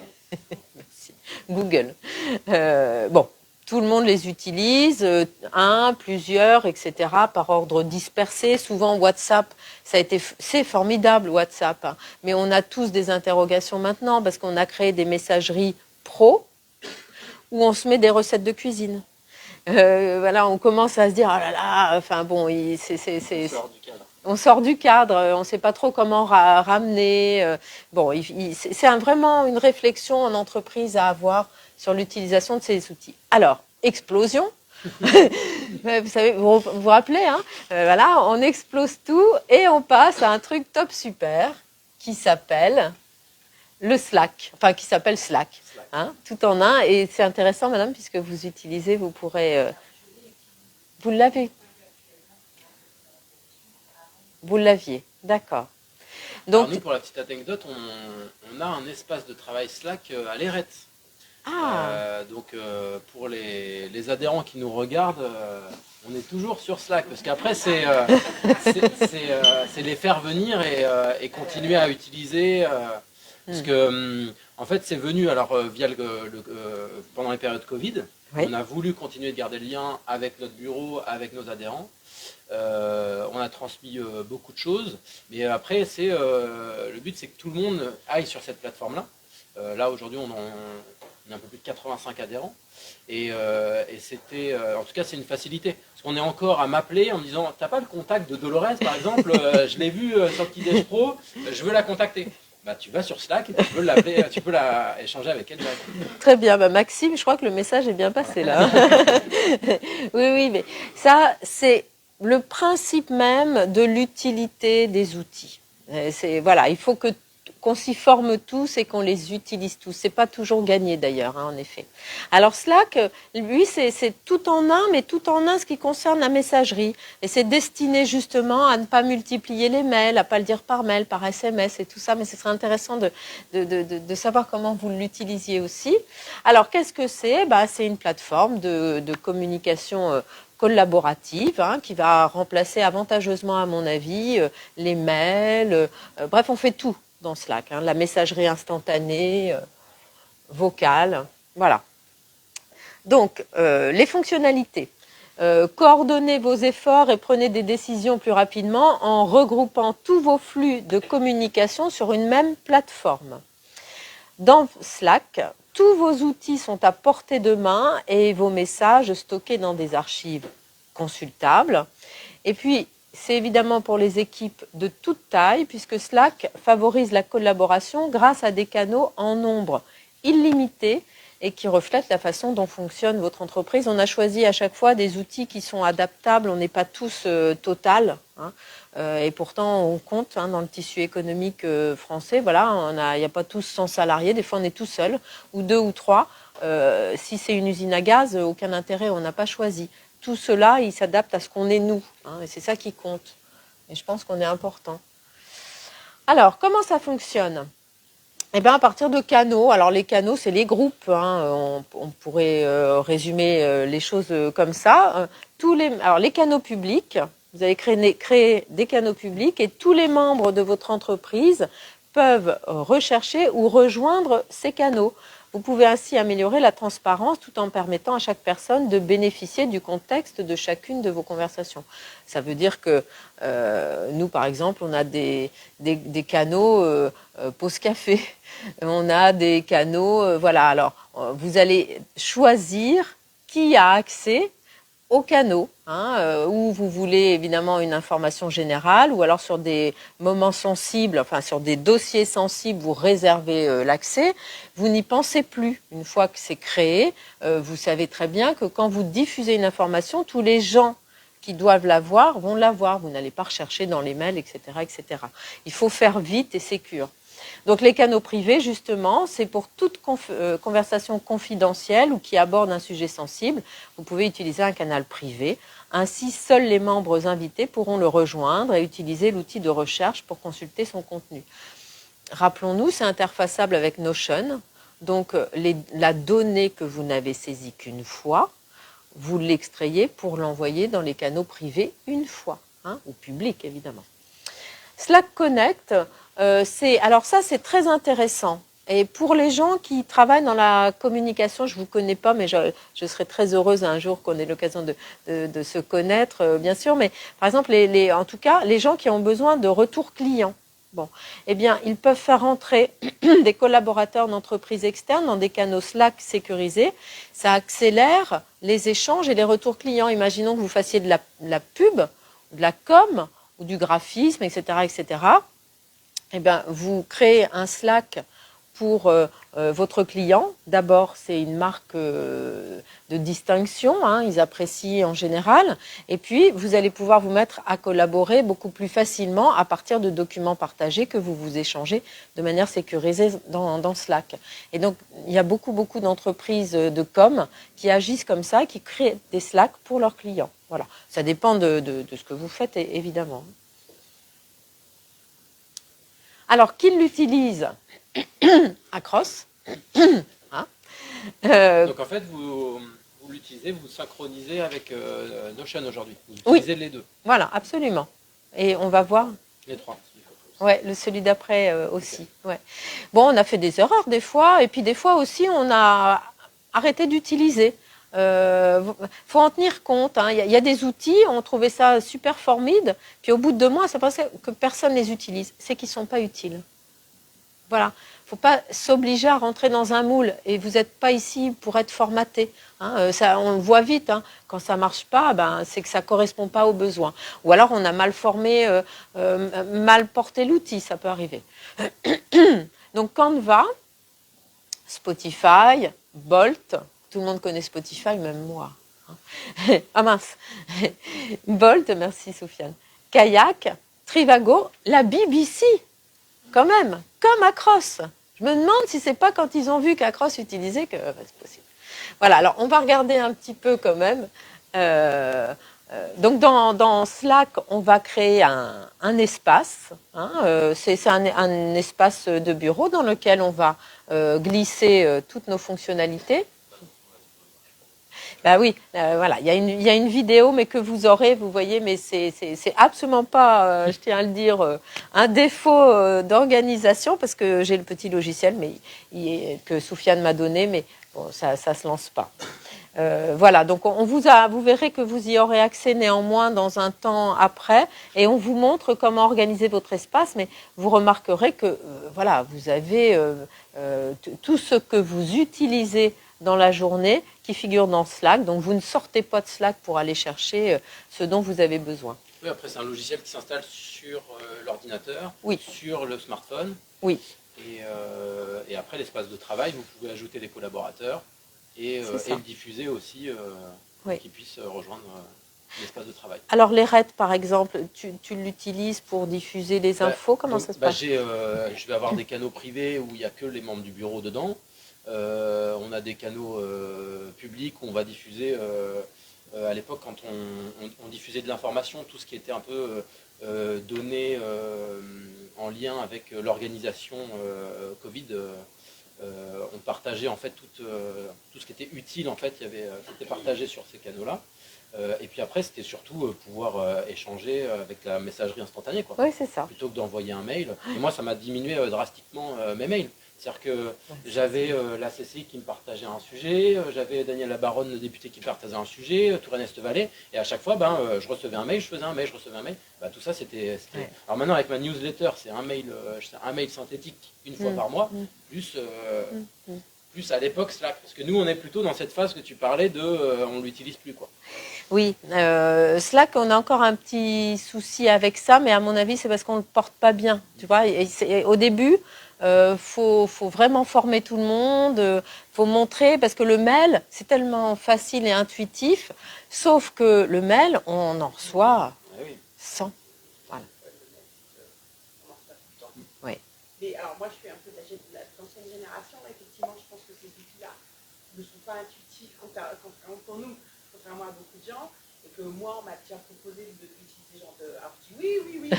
Merci. Google. Bon, tout le monde les utilise, un, plusieurs, etc., par ordre dispersé. Souvent, WhatsApp, c'est formidable, WhatsApp, hein, mais on a tous des interrogations maintenant parce qu'on a créé des messageries pro où on se met des recettes de cuisine. Voilà, on commence à se dire, oh là là, enfin bon, on sort du cadre, on ne sait pas trop comment ramener. Bon, c'est vraiment une réflexion en entreprise à avoir sur l'utilisation de ces outils. Alors, explosion. Vous savez, vous vous rappelez, hein, voilà, on explose tout et on passe à un truc top super qui s'appelle le Slack, enfin qui s'appelle Slack, hein, tout en un. Et c'est intéressant, madame, puisque vous utilisez, vous pourrez... vous l'avez. Vous l'aviez, d'accord. Donc, alors nous, pour la petite anecdote, on a un espace de travail Slack à l'ERET. Donc pour les adhérents qui nous regardent, on est toujours sur Slack, parce qu'après c'est les faire venir et continuer à utiliser, parce que en fait c'est venu alors via pendant les périodes Covid, oui. On a voulu continuer de garder le lien avec notre bureau, avec nos adhérents. On a transmis beaucoup de choses, mais après le but c'est que tout le monde aille sur cette plateforme là. Là aujourd'hui on a un peu plus de 85 adhérents et c'était en tout cas c'est une facilité parce qu'on est encore à m'appeler en me disant t'as pas le contact de Dolores par exemple, je l'ai vu sur le petit Déj Pro, je veux la contacter. bah, tu vas sur Slack et tu peux l'appeler, tu peux échanger avec elle directement. Très bien, bah Maxime, je crois que le message est bien passé là. Oui, mais ça, c'est le principe même de l'utilité des outils. Voilà, il faut qu'on s'y forme tous et qu'on les utilise tous. C'est pas toujours gagné d'ailleurs, hein, en effet. Alors Slack, lui, c'est tout en un, mais tout en un ce qui concerne la messagerie. Et c'est destiné justement à ne pas multiplier les mails, à pas le dire par mail, par SMS et tout ça. Mais ce serait intéressant de savoir comment vous l'utilisiez aussi. Alors qu'est-ce que c'est ? C'est une plateforme de communication collaborative, hein, qui va remplacer avantageusement, à mon avis, les mails. Bref, on fait tout dans Slack, hein, la messagerie instantanée, vocale, voilà. Donc, les fonctionnalités. Coordonnez vos efforts et prenez des décisions plus rapidement en regroupant tous vos flux de communication sur une même plateforme. Dans Slack, tous vos outils sont à portée de main et vos messages stockés dans des archives consultables. Et puis, c'est évidemment pour les équipes de toute taille, puisque Slack favorise la collaboration grâce à des canaux en nombre illimité et qui reflètent la façon dont fonctionne votre entreprise. On a choisi à chaque fois des outils qui sont adaptables, on n'est pas tous total, hein, et pourtant on compte, hein, dans le tissu économique français. Voilà, il n'y a pas tous 100 salariés, des fois on est tout seul, ou 2 ou 3. Si c'est une usine à gaz, aucun intérêt, on n'a pas choisi. Tout cela, il s'adapte à ce qu'on est nous, hein, et c'est ça qui compte. Et je pense qu'on est important. Alors, comment ça fonctionne ? Eh bien, à partir de canaux. Alors, les canaux, c'est les groupes, hein, on pourrait résumer les choses comme ça. Alors, les canaux publics, vous allez créer des canaux publics et tous les membres de votre entreprise peuvent rechercher ou rejoindre ces canaux. Vous pouvez ainsi améliorer la transparence tout en permettant à chaque personne de bénéficier du contexte de chacune de vos conversations. Ça veut dire que nous, par exemple, on a des canaux pause café, on a des canaux, voilà. Alors, vous allez choisir qui a accès aux canaux, hein, où vous voulez évidemment une information générale, ou alors sur des moments sensibles, enfin sur des dossiers sensibles, vous réservez l'accès. Vous n'y pensez plus. Une fois que c'est créé, vous savez très bien que quand vous diffusez une information, tous les gens qui doivent la voir vont la voir. Vous n'allez pas rechercher dans les mails, etc., etc. Il faut faire vite et sécure. Donc les canaux privés, justement, c'est pour toute conversation confidentielle ou qui aborde un sujet sensible. Vous pouvez utiliser un canal privé. Ainsi, seuls les membres invités pourront le rejoindre et utiliser l'outil de recherche pour consulter son contenu. Rappelons-nous, c'est interfaçable avec Notion. Donc la donnée que vous n'avez saisie qu'une fois, vous l'extrayez pour l'envoyer dans les canaux privés une fois, hein, ou publics évidemment. Slack Connect, alors ça c'est très intéressant. Et pour les gens qui travaillent dans la communication, je ne vous connais pas, mais je serais très heureuse un jour qu'on ait l'occasion de se connaître, bien sûr. Mais par exemple, en tout cas, les gens qui ont besoin de retour client, bon, eh bien, ils peuvent faire entrer des collaborateurs d'entreprises externes dans des canaux Slack sécurisés. Ça accélère les échanges et les retours clients. Imaginons que vous fassiez de la pub, de la com, ou du graphisme, etc., etc. Eh bien, vous créez un Slack pour votre client. D'abord, c'est une marque de distinction, hein, ils apprécient en général. Et puis, vous allez pouvoir vous mettre à collaborer beaucoup plus facilement à partir de documents partagés que vous échangez de manière sécurisée dans Slack. Et donc, il y a beaucoup d'entreprises de com qui agissent comme ça, qui créent des Slack pour leurs clients. Voilà. Ça dépend de ce que vous faites, évidemment. Alors, qui l'utilise ? Across. Hein, donc en fait, vous l'utilisez, vous synchronisez avec Notion aujourd'hui. Vous utilisez les deux. Voilà, absolument. Et on va voir. Les trois. Ouais, celui d'après aussi. Okay. Ouais. Bon, on a fait des erreurs des fois, et puis des fois aussi, on a arrêté d'utiliser. Faut en tenir compte. Hein. Il y a des outils, on trouvait ça super formide, puis au bout de 2 mois, ça pensait que personne les utilise. C'est qu'ils ne sont pas utiles. Voilà. Il ne faut pas s'obliger à rentrer dans un moule. Et vous n'êtes pas ici pour être formaté. Hein. Ça, on le voit vite. Hein. Quand ça ne marche pas, c'est que ça ne correspond pas aux besoins. Ou alors on a mal formé, mal porté l'outil. Ça peut arriver. Donc Canva, Spotify, Bolt. Tout le monde connaît Spotify, même moi. Ah mince. Bolt, merci Sofiane. Kayak, Trivago, la BBC. Quand même, comme Acros. Je me demande si c'est pas quand ils ont vu qu'Acros utilisait que c'est possible. Voilà, alors on va regarder un petit peu quand même. Donc dans Slack, on va créer un espace. Hein, c'est un espace de bureau dans lequel on va glisser toutes nos fonctionnalités. Bah oui, voilà, il y a une vidéo, mais que vous aurez, vous voyez, mais c'est absolument pas, je tiens à le dire, un défaut d'organisation, parce que j'ai le petit logiciel que Soufiane m'a donné, mais bon, ça se lance pas. Voilà, donc vous verrez que vous y aurez accès néanmoins dans un temps après, et on vous montre comment organiser votre espace, mais vous remarquerez que voilà, vous avez tout ce que vous utilisez dans la journée qui figure dans Slack. Donc, vous ne sortez pas de Slack pour aller chercher ce dont vous avez besoin. Oui, après, c'est un logiciel qui s'installe sur l'ordinateur, oui, sur le smartphone. Oui. Et après, l'espace de travail, vous pouvez ajouter des collaborateurs et le diffuser aussi pour qu'ils puissent rejoindre l'espace de travail. Alors, les RED, par exemple, tu l'utilises pour diffuser les infos? Comment ça se passe? Je vais avoir des canaux privés où il n'y a que les membres du bureau dedans. On a des canaux publics où on va diffuser, à l'époque quand on diffusait de l'information, tout ce qui était un peu donné en lien avec l'organisation Covid, on partageait en fait tout ce qui était utile, en fait, c'était partagé sur ces canaux-là. Et puis après, c'était surtout pouvoir échanger avec la messagerie instantanée, quoi. Oui, c'est ça. Plutôt que d'envoyer un mail. Et moi, ça m'a diminué drastiquement mes mails. C'est-à-dire que j'avais la CCI qui me partageait un sujet, j'avais Daniel Labaronne, le député, qui partageait un sujet, Touraine-Est Vallée, et à chaque fois, je recevais un mail, je faisais un mail, je recevais un mail. Tout ça, c'était... Ouais. Alors maintenant, avec ma newsletter, c'est un mail synthétique une fois par mois, plus à l'époque Slack. Parce que nous, on est plutôt dans cette phase que tu parlais de on ne l'utilise plus, quoi. Oui, Slack, on a encore un petit souci avec ça, mais à mon avis, c'est parce qu'on ne le porte pas bien. Tu vois, au début... faut vraiment former tout le monde, faut montrer, parce que le mail, c'est tellement facile et intuitif, sauf que le mail, on en reçoit 100. Voilà. Oui. Mais alors moi, je suis un peu de l'ancienne génération, effectivement, je pense que ces outils-là ne sont pas intuitifs pour nous, contrairement à beaucoup de gens, et que moi, on m'a déjà proposé d'utiliser ce genre de... Alors je dis oui,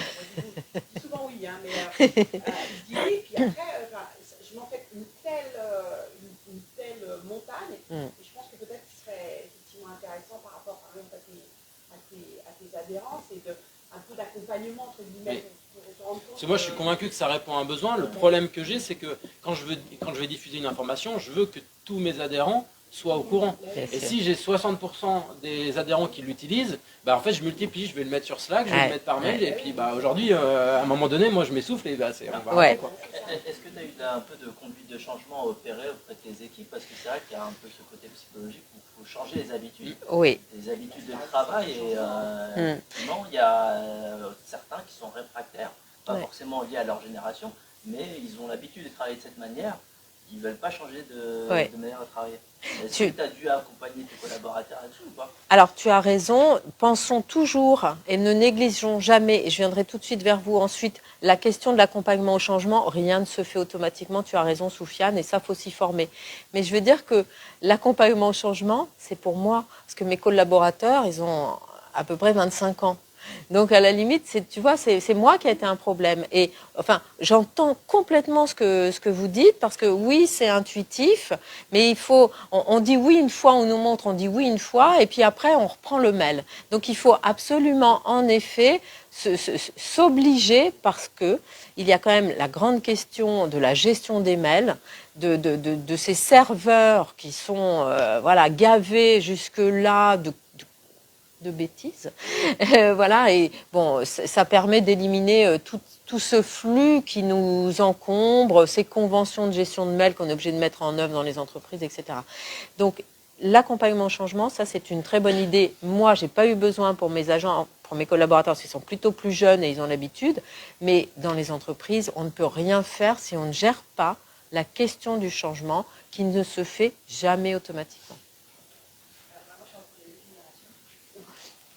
je dis souvent oui, hein, mais je dis oui, puis après, je m'en fais une telle montagne, et je pense que peut-être ce serait effectivement intéressant par rapport, par exemple, à tes adhérents, c'est un peu d'accompagnement, entre guillemets, pour se rendre compte. Parce que moi, je suis convaincu que ça répond à un besoin. Le problème que j'ai, c'est que quand je vais diffuser une information, je veux que tous mes adhérents soient au courant. Et si j'ai 60% des adhérents qui l'utilisent, en fait je multiplie, je vais le mettre sur Slack, je vais le mettre par mail, et puis aujourd'hui, à un moment donné, moi je m'essouffle et on va arrêter, quoi. Est-ce que tu as eu un peu de conduite de changement à opérer auprès de tes équipes? Parce que c'est vrai qu'il y a un peu ce côté psychologique où il faut changer les habitudes, les habitudes de travail, et non, il y a certains qui sont réfractaires, pas forcément liés à leur génération, mais ils ont l'habitude de travailler de cette manière. Ils ne veulent pas changer de manière de travailler. Est-ce que tu as dû accompagner tes collaborateurs là-dessus ou pas? Alors, tu as raison. Pensons toujours et ne négligeons jamais, et je viendrai tout de suite vers vous ensuite, la question de l'accompagnement au changement. Rien ne se fait automatiquement. Tu as raison, Soufiane, et ça, il faut s'y former. Mais je veux dire que l'accompagnement au changement, c'est pour moi, parce que mes collaborateurs, ils ont à peu près 25 ans. Donc, à la limite, tu vois, c'est moi qui a été un problème. Et enfin, j'entends complètement ce que vous dites, parce que oui, c'est intuitif, mais on dit oui une fois, on nous montre, on dit oui une fois, et puis après, on reprend le mail. Donc, il faut absolument, en effet, s'obliger, parce que il y a quand même la grande question de la gestion des mails, de ces serveurs qui sont gavés jusque-là de de bêtises. Voilà, et bon, ça permet d'éliminer tout ce flux qui nous encombre, ces conventions de gestion de mail qu'on est obligé de mettre en œuvre dans les entreprises, etc. Donc, l'accompagnement au changement, ça c'est une très bonne idée. Moi, j'ai pas eu besoin pour mes agents, pour mes collaborateurs, parce qu'ils sont plutôt plus jeunes et ils ont l'habitude. Mais dans les entreprises, on ne peut rien faire si on ne gère pas la question du changement qui ne se fait jamais automatiquement.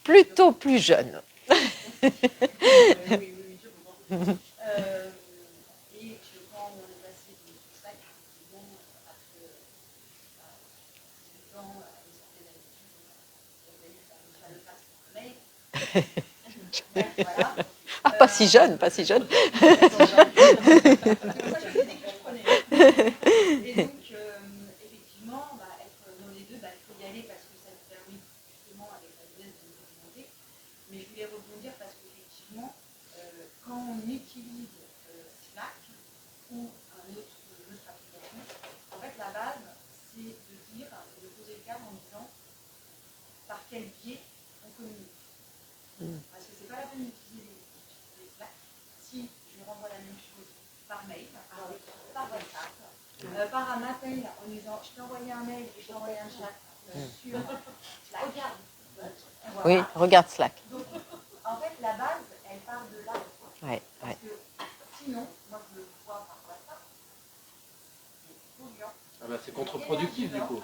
Plutôt plus jeune. Oui, je comprends. Et quand on est passé de Slack, effectivement, après 18 ans, une certaine habitude, il a fallu faire le pass pour le mail. Voilà. Ah, pas si jeune, pas si jeune. Moi, je faisais dès que je prenais. Et donc, effectivement, être dans les deux, il faut y aller parce que ça nous permet justement avec la jeunesse de nous documenter. Mais je voulais rebondir parce qu'effectivement, quand on utilise Slack ou une autre application, en fait, la base, c'est de dire, de poser le cadre en disant par quel biais on communique. Parce que c'est pas la peine d'utiliser Slack si je renvoie la même chose par mail, par WhatsApp, par un appel en disant je t'ai envoyé un mail et je t'ai envoyé un chat sur Slack. Regarde. Voilà. Oui, regarde Slack. Donc, en fait, la base, elle part de là. Ouais, Parce ouais. que sinon, moi je le vois par WhatsApp, c'est polluant. Ah bah, c'est contre-productif du coup.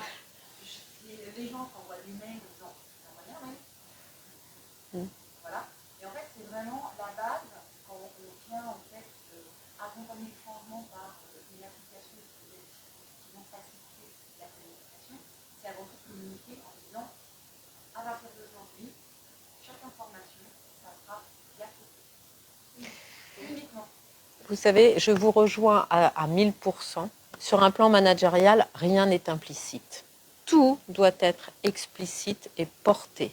Les gens t'envoient des mails en disant t'as envoyé un mail. Voilà. Et en fait, c'est vraiment la base quand on vient en fait accompagner le changement par une application qui vont faciliter la communication. C'est avant tout communiquer en disant à partir d'aujourd'hui, chaque information, ça sera via photo. Uniquement. Vous savez, je vous rejoins à 1000%. Sur un plan managérial, rien n'est implicite. Tout doit être explicite et porté.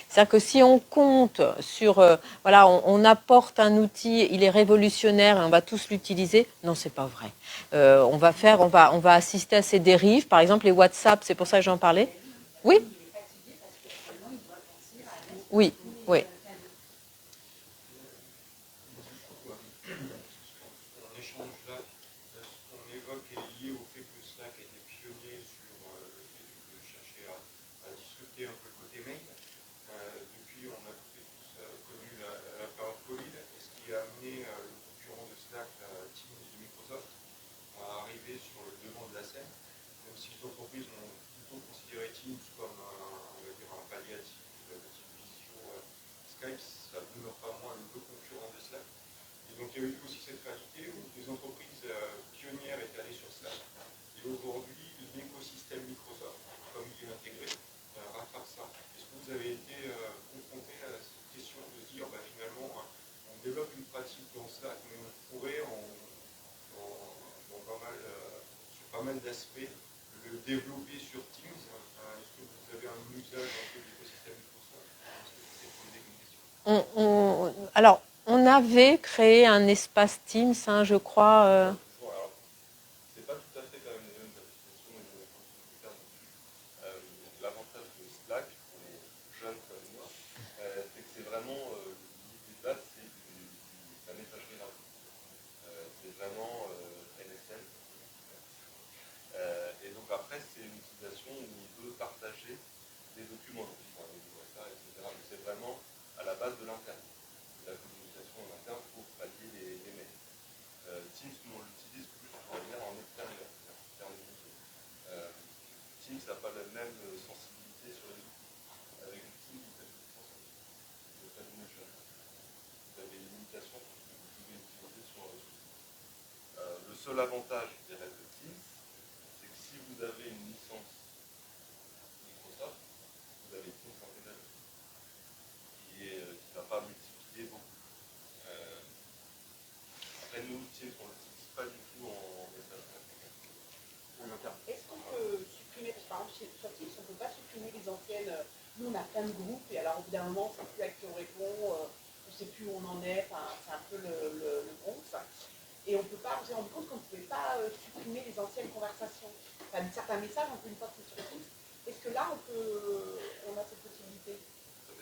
C'est-à-dire que si on compte sur, voilà, on apporte un outil, il est révolutionnaire et on va tous l'utiliser, non, c'est pas vrai. On va assister à ces dérives. Par exemple, les WhatsApp, c'est pour ça que j'en parlais. Oui. Oui, oui. L'échange là, ce qu'on évoque est lié au fait que Slack a été pionnier sur le fait de chercher à discuter un peu le côté mail. Depuis, on a tous connu la période Covid, et ce qui a amené le concurrent de Slack, Teams de Microsoft, à arriver sur le devant de la scène. Même si les entreprises ont plutôt considéré Teams comme un palliatif de type Visio, Skype, ça ne demeure pas moins le concurrent de Slack. Et donc il y a eu aussi cette réalité où des entreprises pionnières étaient allées sur Slack. Et aujourd'hui, l'écosystème Microsoft, comme il est intégré, rattrape ça. Est-ce que vous avez été confronté à cette question de se dire finalement on développe une pratique dans Slack, mais on pourrait sur pas mal d'aspects le développer sur Teams? Est-ce que vous avez un usage un peu de l'écosystème Microsoft? Est-ce que vous avez posé une question? Alors, on avait créé un espace Teams, hein, je crois. Alors, c'est pas tout à fait quand même les mêmes applications et les mêmes fonctionnalités dessus. L'avantage de Slack, pour les jeunes comme moi, c'est que c'est vraiment l'idée de base, c'est la messagerie rapide. C'est vraiment NSL. Et donc après, c'est une utilisation où on veut partager des documents, donc il faut aller voir ça, etc. Mais c'est vraiment à la base de l'interne, de la communication en interne pour pallier les mails. Teams, nous on l'utilise plus pour venir en extérieur, pour faire des vidéos. Teams n'a pas la même sensibilité sur les outils. Avec Teams, vous faites une sensibilité. Vous faites une motion. Vous avez des limitations sur ce que vous pouvez utiliser sur le seul avantage, je dirais, de Teams, c'est que si vous avez une licence Microsoft, vous avez Teams intégré qui ne va pas multiplier beaucoup. Après, nous, Teams, on ne l'utilise pas du tout en message en interne. Est-ce qu'on peut supprimer, parce que par exemple sur Teams, on ne peut pas supprimer les anciennes. Nous, on a plein de groupes, et alors au bout d'un moment, on ne sait plus à qui on répond, on ne sait plus où on en est, c'est un peu le Bronx. Et on peut pas, on s'est rendu compte qu'on ne pouvait pas supprimer les anciennes conversations. Enfin, certains messages, on peut une fois que c'est sur Teams. Est-ce que là, on a cette possibilité? Ça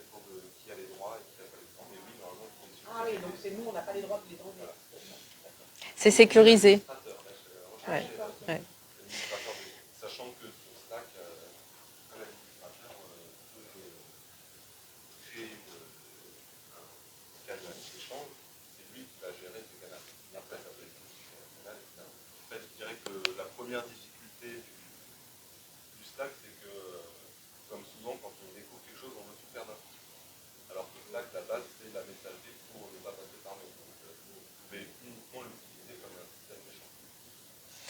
oui, donc c'est nous, on n'a pas les droits de les enlever. C'est sécurisé. L'administrateur, là, je Ouais, recherchais ouais. l'administrateur sachant que sur Slack, un administrateur peut créer un canal d'échange, c'est lui qui va gérer ce canal. Après, ça peut être institutionnel, etc. En fait, je dirais que la première difficulté du Slack, c'est que, comme souvent, quand on découvre quelque chose, on veut tout faire d'un coup. Alors que Slack, la base, c'est la messagerie pour ne pas passer par mail. Donc, vous pouvez uniquement l'utiliser comme un système d'échange.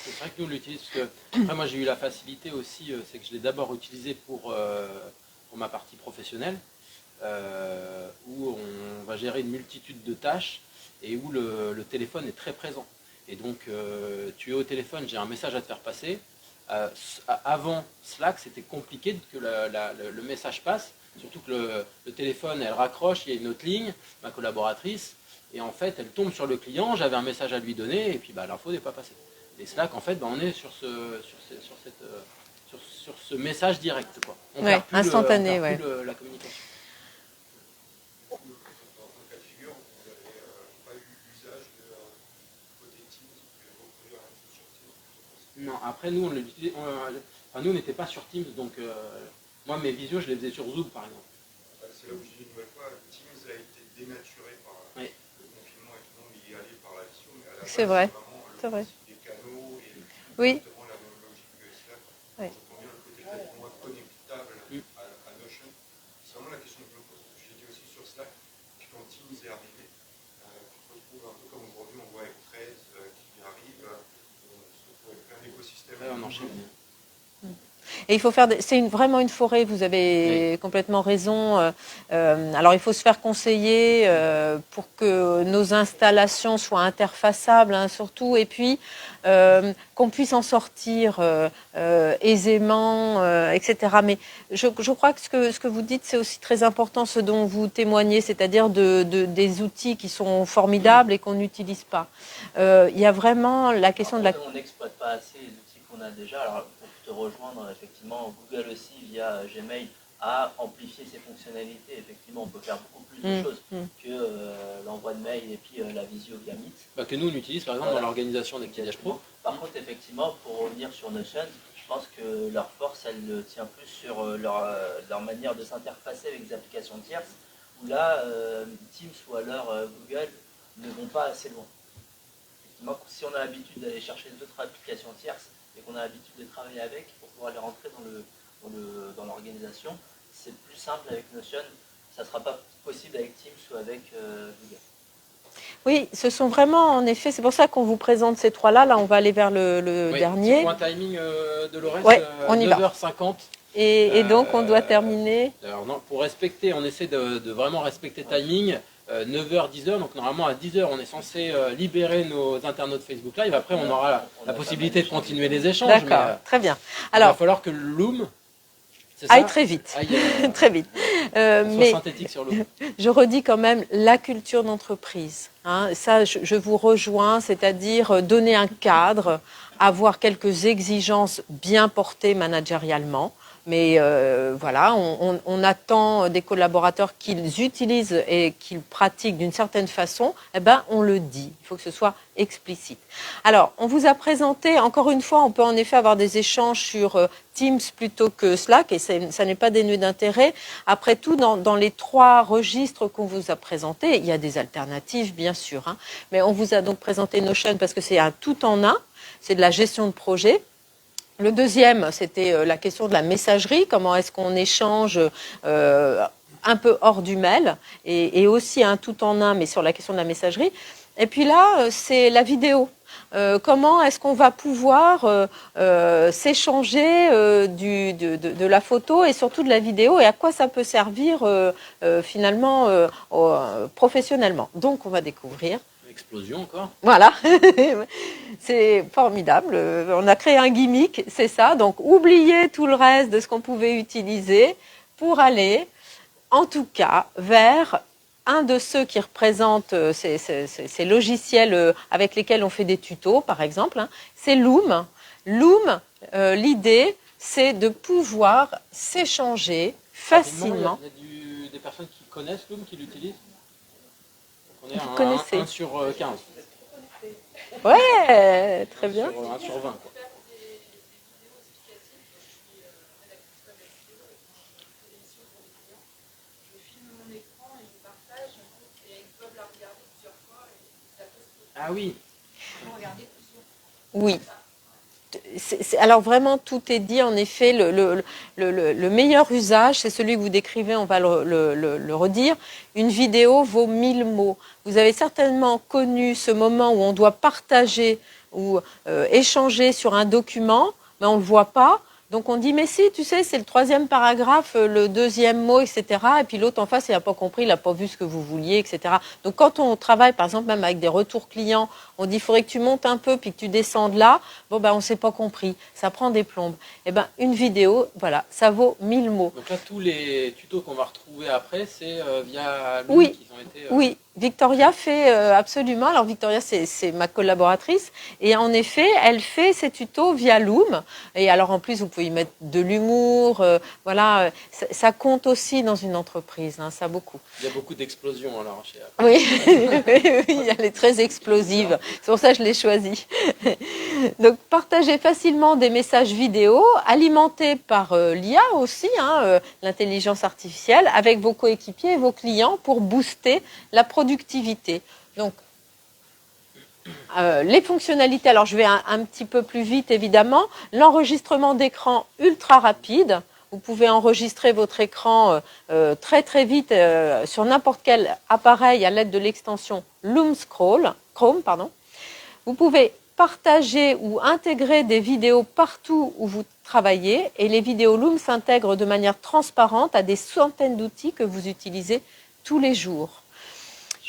C'est vrai que nous on l'utilise parce que après moi j'ai eu la facilité aussi, c'est que je l'ai d'abord utilisé pour ma partie professionnelle, où on va gérer une multitude de tâches et où le téléphone est très présent. Et donc tu es au téléphone, j'ai un message à te faire passer. Avant Slack, c'était compliqué que le message passe, surtout que le téléphone, elle raccroche, il y a une autre ligne, ma collaboratrice, et en fait, elle tombe sur le client, j'avais un message à lui donner, et puis l'info n'est pas passée. Et Slack, en fait, on est sur ce message direct, quoi. On Ouais, perd plus instantané, on perd ouais. plus la communication. Dans ce cas de figure, vous n'avez pas eu l'usage de côté Teams, vous pouvez reproduire la même chose sur Teams. Non, après, nous, nous, on n'était pas sur Teams, donc moi, mes visios, je les faisais sur Zoom, par exemple. C'est là où je dis une nouvelle fois, Teams a été dénaturé par Oui. le confinement et tout le monde y est allé par la visio, mais à la base, C'est vrai, vraiment le c'est vrai. principe des canaux et Oui. justement la même logique que Slack. Oui. On entend bien le côté peut-être moins connectable à Notion. C'est vraiment la question que je me pose. J'ai dit aussi sur Slack, puis quand Teams est arrivé, tu te retrouves un peu comme aujourd'hui, on voit avec 13 qui arrive, on se retrouve avec plein d'écosystèmes. Ouais, on enchaîne. Et il faut faire, c'est vraiment une forêt, vous avez complètement raison. Alors il faut se faire conseiller pour que nos installations soient interfaçables, hein, surtout, et puis qu'on puisse en sortir aisément, etc. Mais je crois que ce que vous dites, c'est aussi très important, ce dont vous témoignez, c'est-à-dire des outils qui sont formidables et qu'on n'utilise pas. Il y a vraiment la question de la... On n'exploite pas assez les outils qu'on a déjà. Alors, pour te rejoindre, effectivement, Google aussi, via Gmail, a amplifié ses fonctionnalités. Effectivement, on peut faire beaucoup plus de choses que l'envoi de mail et puis la visio via Meet. Que nous, on utilise, par exemple, dans l'organisation des petits déj pro. Par contre, effectivement, pour revenir sur Notion, je pense que leur force, elle tient plus sur leur manière de s'interfacer avec des applications tierces, où là, Teams ou alors Google ne vont pas assez loin. Effectivement, si on a l'habitude d'aller chercher d'autres applications tierces et qu'on a l'habitude de travailler avec pour pouvoir les rentrer dans l'organisation, c'est plus simple avec Notion. Ça ne sera pas possible avec Teams ou avec Google. Oui, ce sont vraiment, en effet, c'est pour ça qu'on vous présente ces trois-là. Là, on va aller vers le dernier. Pour un timing de Lorès, Ouais, on y va. 9h50. Et donc, on doit terminer. Alors non, pour respecter, on essaie de vraiment respecter le timing. 9h, 10h, donc normalement à 10h, on est censé libérer nos internautes Facebook Live. Après, on aura la possibilité de continuer les échanges. D'accord, très bien. Alors, il Alors, va falloir que le Loom aille très vite. Très vite. Mais synthétique sur Loom. Je redis quand même la culture d'entreprise. Hein. Ça, je vous rejoins, c'est-à-dire donner un cadre, avoir quelques exigences bien portées managérialement. Mais voilà, on attend des collaborateurs qu'ils utilisent et qu'ils pratiquent d'une certaine façon. Eh ben, on le dit. Il faut que ce soit explicite. Alors, on vous a présenté, encore une fois, on peut en effet avoir des échanges sur Teams plutôt que Slack, et ça n'est pas dénué d'intérêt. Après tout, dans les trois registres qu'on vous a présentés, il y a des alternatives, bien sûr. Hein, mais on vous a donc présenté Notion parce que c'est un tout en un. C'est de la gestion de projet. Le deuxième, c'était la question de la messagerie, comment est-ce qu'on échange un peu hors du mail, et aussi un tout en un, mais sur la question de la messagerie. Et puis là, c'est la vidéo. Comment est-ce qu'on va pouvoir s'échanger de la photo et surtout de la vidéo, et à quoi ça peut servir finalement professionnellement. Donc, on va découvrir. Explosion encore. Voilà, c'est formidable. On a créé un gimmick, c'est ça. Donc, oubliez tout le reste de ce qu'on pouvait utiliser pour aller, en tout cas, vers un de ceux qui représentent ces logiciels avec lesquels on fait des tutos, par exemple. Hein, c'est Loom. Loom, l'idée, c'est de pouvoir s'échanger facilement. Il y a des personnes qui connaissent Loom, qui l'utilisent. On est Vous à connaissez. 1 sur 15. Ouais, très bien. Sur 1 sur 20. Quoi. Ah oui. Oui. Alors vraiment, tout est dit. En effet, le meilleur usage, c'est celui que vous décrivez, on va le redire. Une vidéo vaut 1000 mots. Vous avez certainement connu ce moment où on doit partager ou échanger sur un document, mais on ne le voit pas. Donc on dit, mais si, tu sais, c'est le 3e paragraphe, le 2e mot, etc. Et puis l'autre en face, il n'a pas compris, il n'a pas vu ce que vous vouliez, etc. Donc quand on travaille, par exemple, même avec des retours clients, on dit, il faudrait que tu montes un peu, puis que tu descendes là. Bon, ben, on ne s'est pas compris. Ça prend des plombes. Eh ben, une vidéo, voilà, ça vaut 1000 mots. Donc là, tous les tutos qu'on va retrouver après, c'est via Loom Oui. qu'ils ont été... Oui, Victoria fait absolument. Alors Victoria, c'est ma collaboratrice. Et en effet, elle fait ses tutos via Loom. Et alors en plus, vous pouvez y mettre de l'humour. Voilà, ça compte aussi dans une entreprise, hein, ça beaucoup. Il y a beaucoup d'explosions alors chez Oui, oui, elle est très explosive. C'est pour ça que je l'ai choisie. Donc, partagez facilement des messages vidéo alimentés par l'IA aussi, hein, l'intelligence artificielle, avec vos coéquipiers et vos clients pour booster la productivité. Donc, les fonctionnalités, alors je vais un petit peu plus vite évidemment. L'enregistrement d'écran ultra rapide. Vous pouvez enregistrer votre écran très très vite sur n'importe quel appareil à l'aide de l'extension Loom Chrome. Vous pouvez partager ou intégrer des vidéos partout où vous travaillez et les vidéos Loom s'intègrent de manière transparente à des centaines d'outils que vous utilisez tous les jours.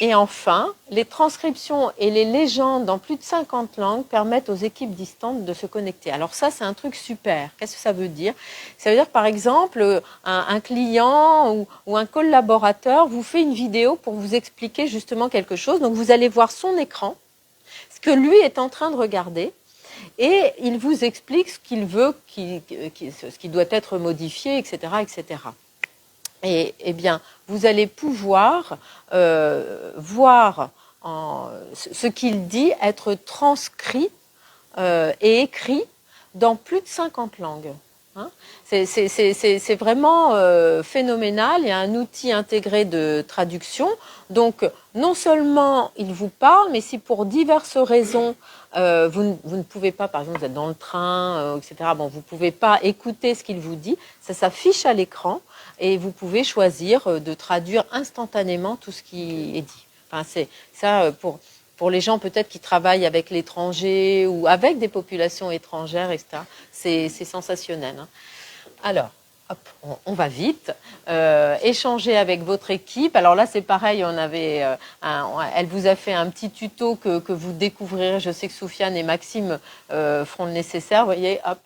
Et enfin, les transcriptions et les légendes dans plus de 50 langues permettent aux équipes distantes de se connecter. Alors ça, c'est un truc super. Qu'est-ce que ça veut dire? Ça veut dire, par exemple, un client ou un collaborateur vous fait une vidéo pour vous expliquer justement quelque chose. Donc, vous allez voir son écran, ce que lui est en train de regarder, et il vous explique ce qu'il veut, ce qui doit être modifié, etc., etc. Et eh bien, vous allez pouvoir voir ce qu'il dit être transcrit et écrit dans plus de 50 langues. Hein, c'est vraiment phénoménal. Il y a un outil intégré de traduction. Donc, non seulement il vous parle, mais si pour diverses raisons, vous ne pouvez pas, par exemple, vous êtes dans le train, etc., bon, vous ne pouvez pas écouter ce qu'il vous dit, ça s'affiche à l'écran et vous pouvez choisir de traduire instantanément tout ce qui est dit. Enfin, c'est ça pour les gens peut-être qui travaillent avec l'étranger ou avec des populations étrangères, etc. C'est sensationnel. Hein. Alors, hop, on va vite. Échanger avec votre équipe. Alors là, c'est pareil, elle vous a fait un petit tuto que vous découvrirez. Je sais que Soufiane et Maxime feront le nécessaire. Vous voyez, hop,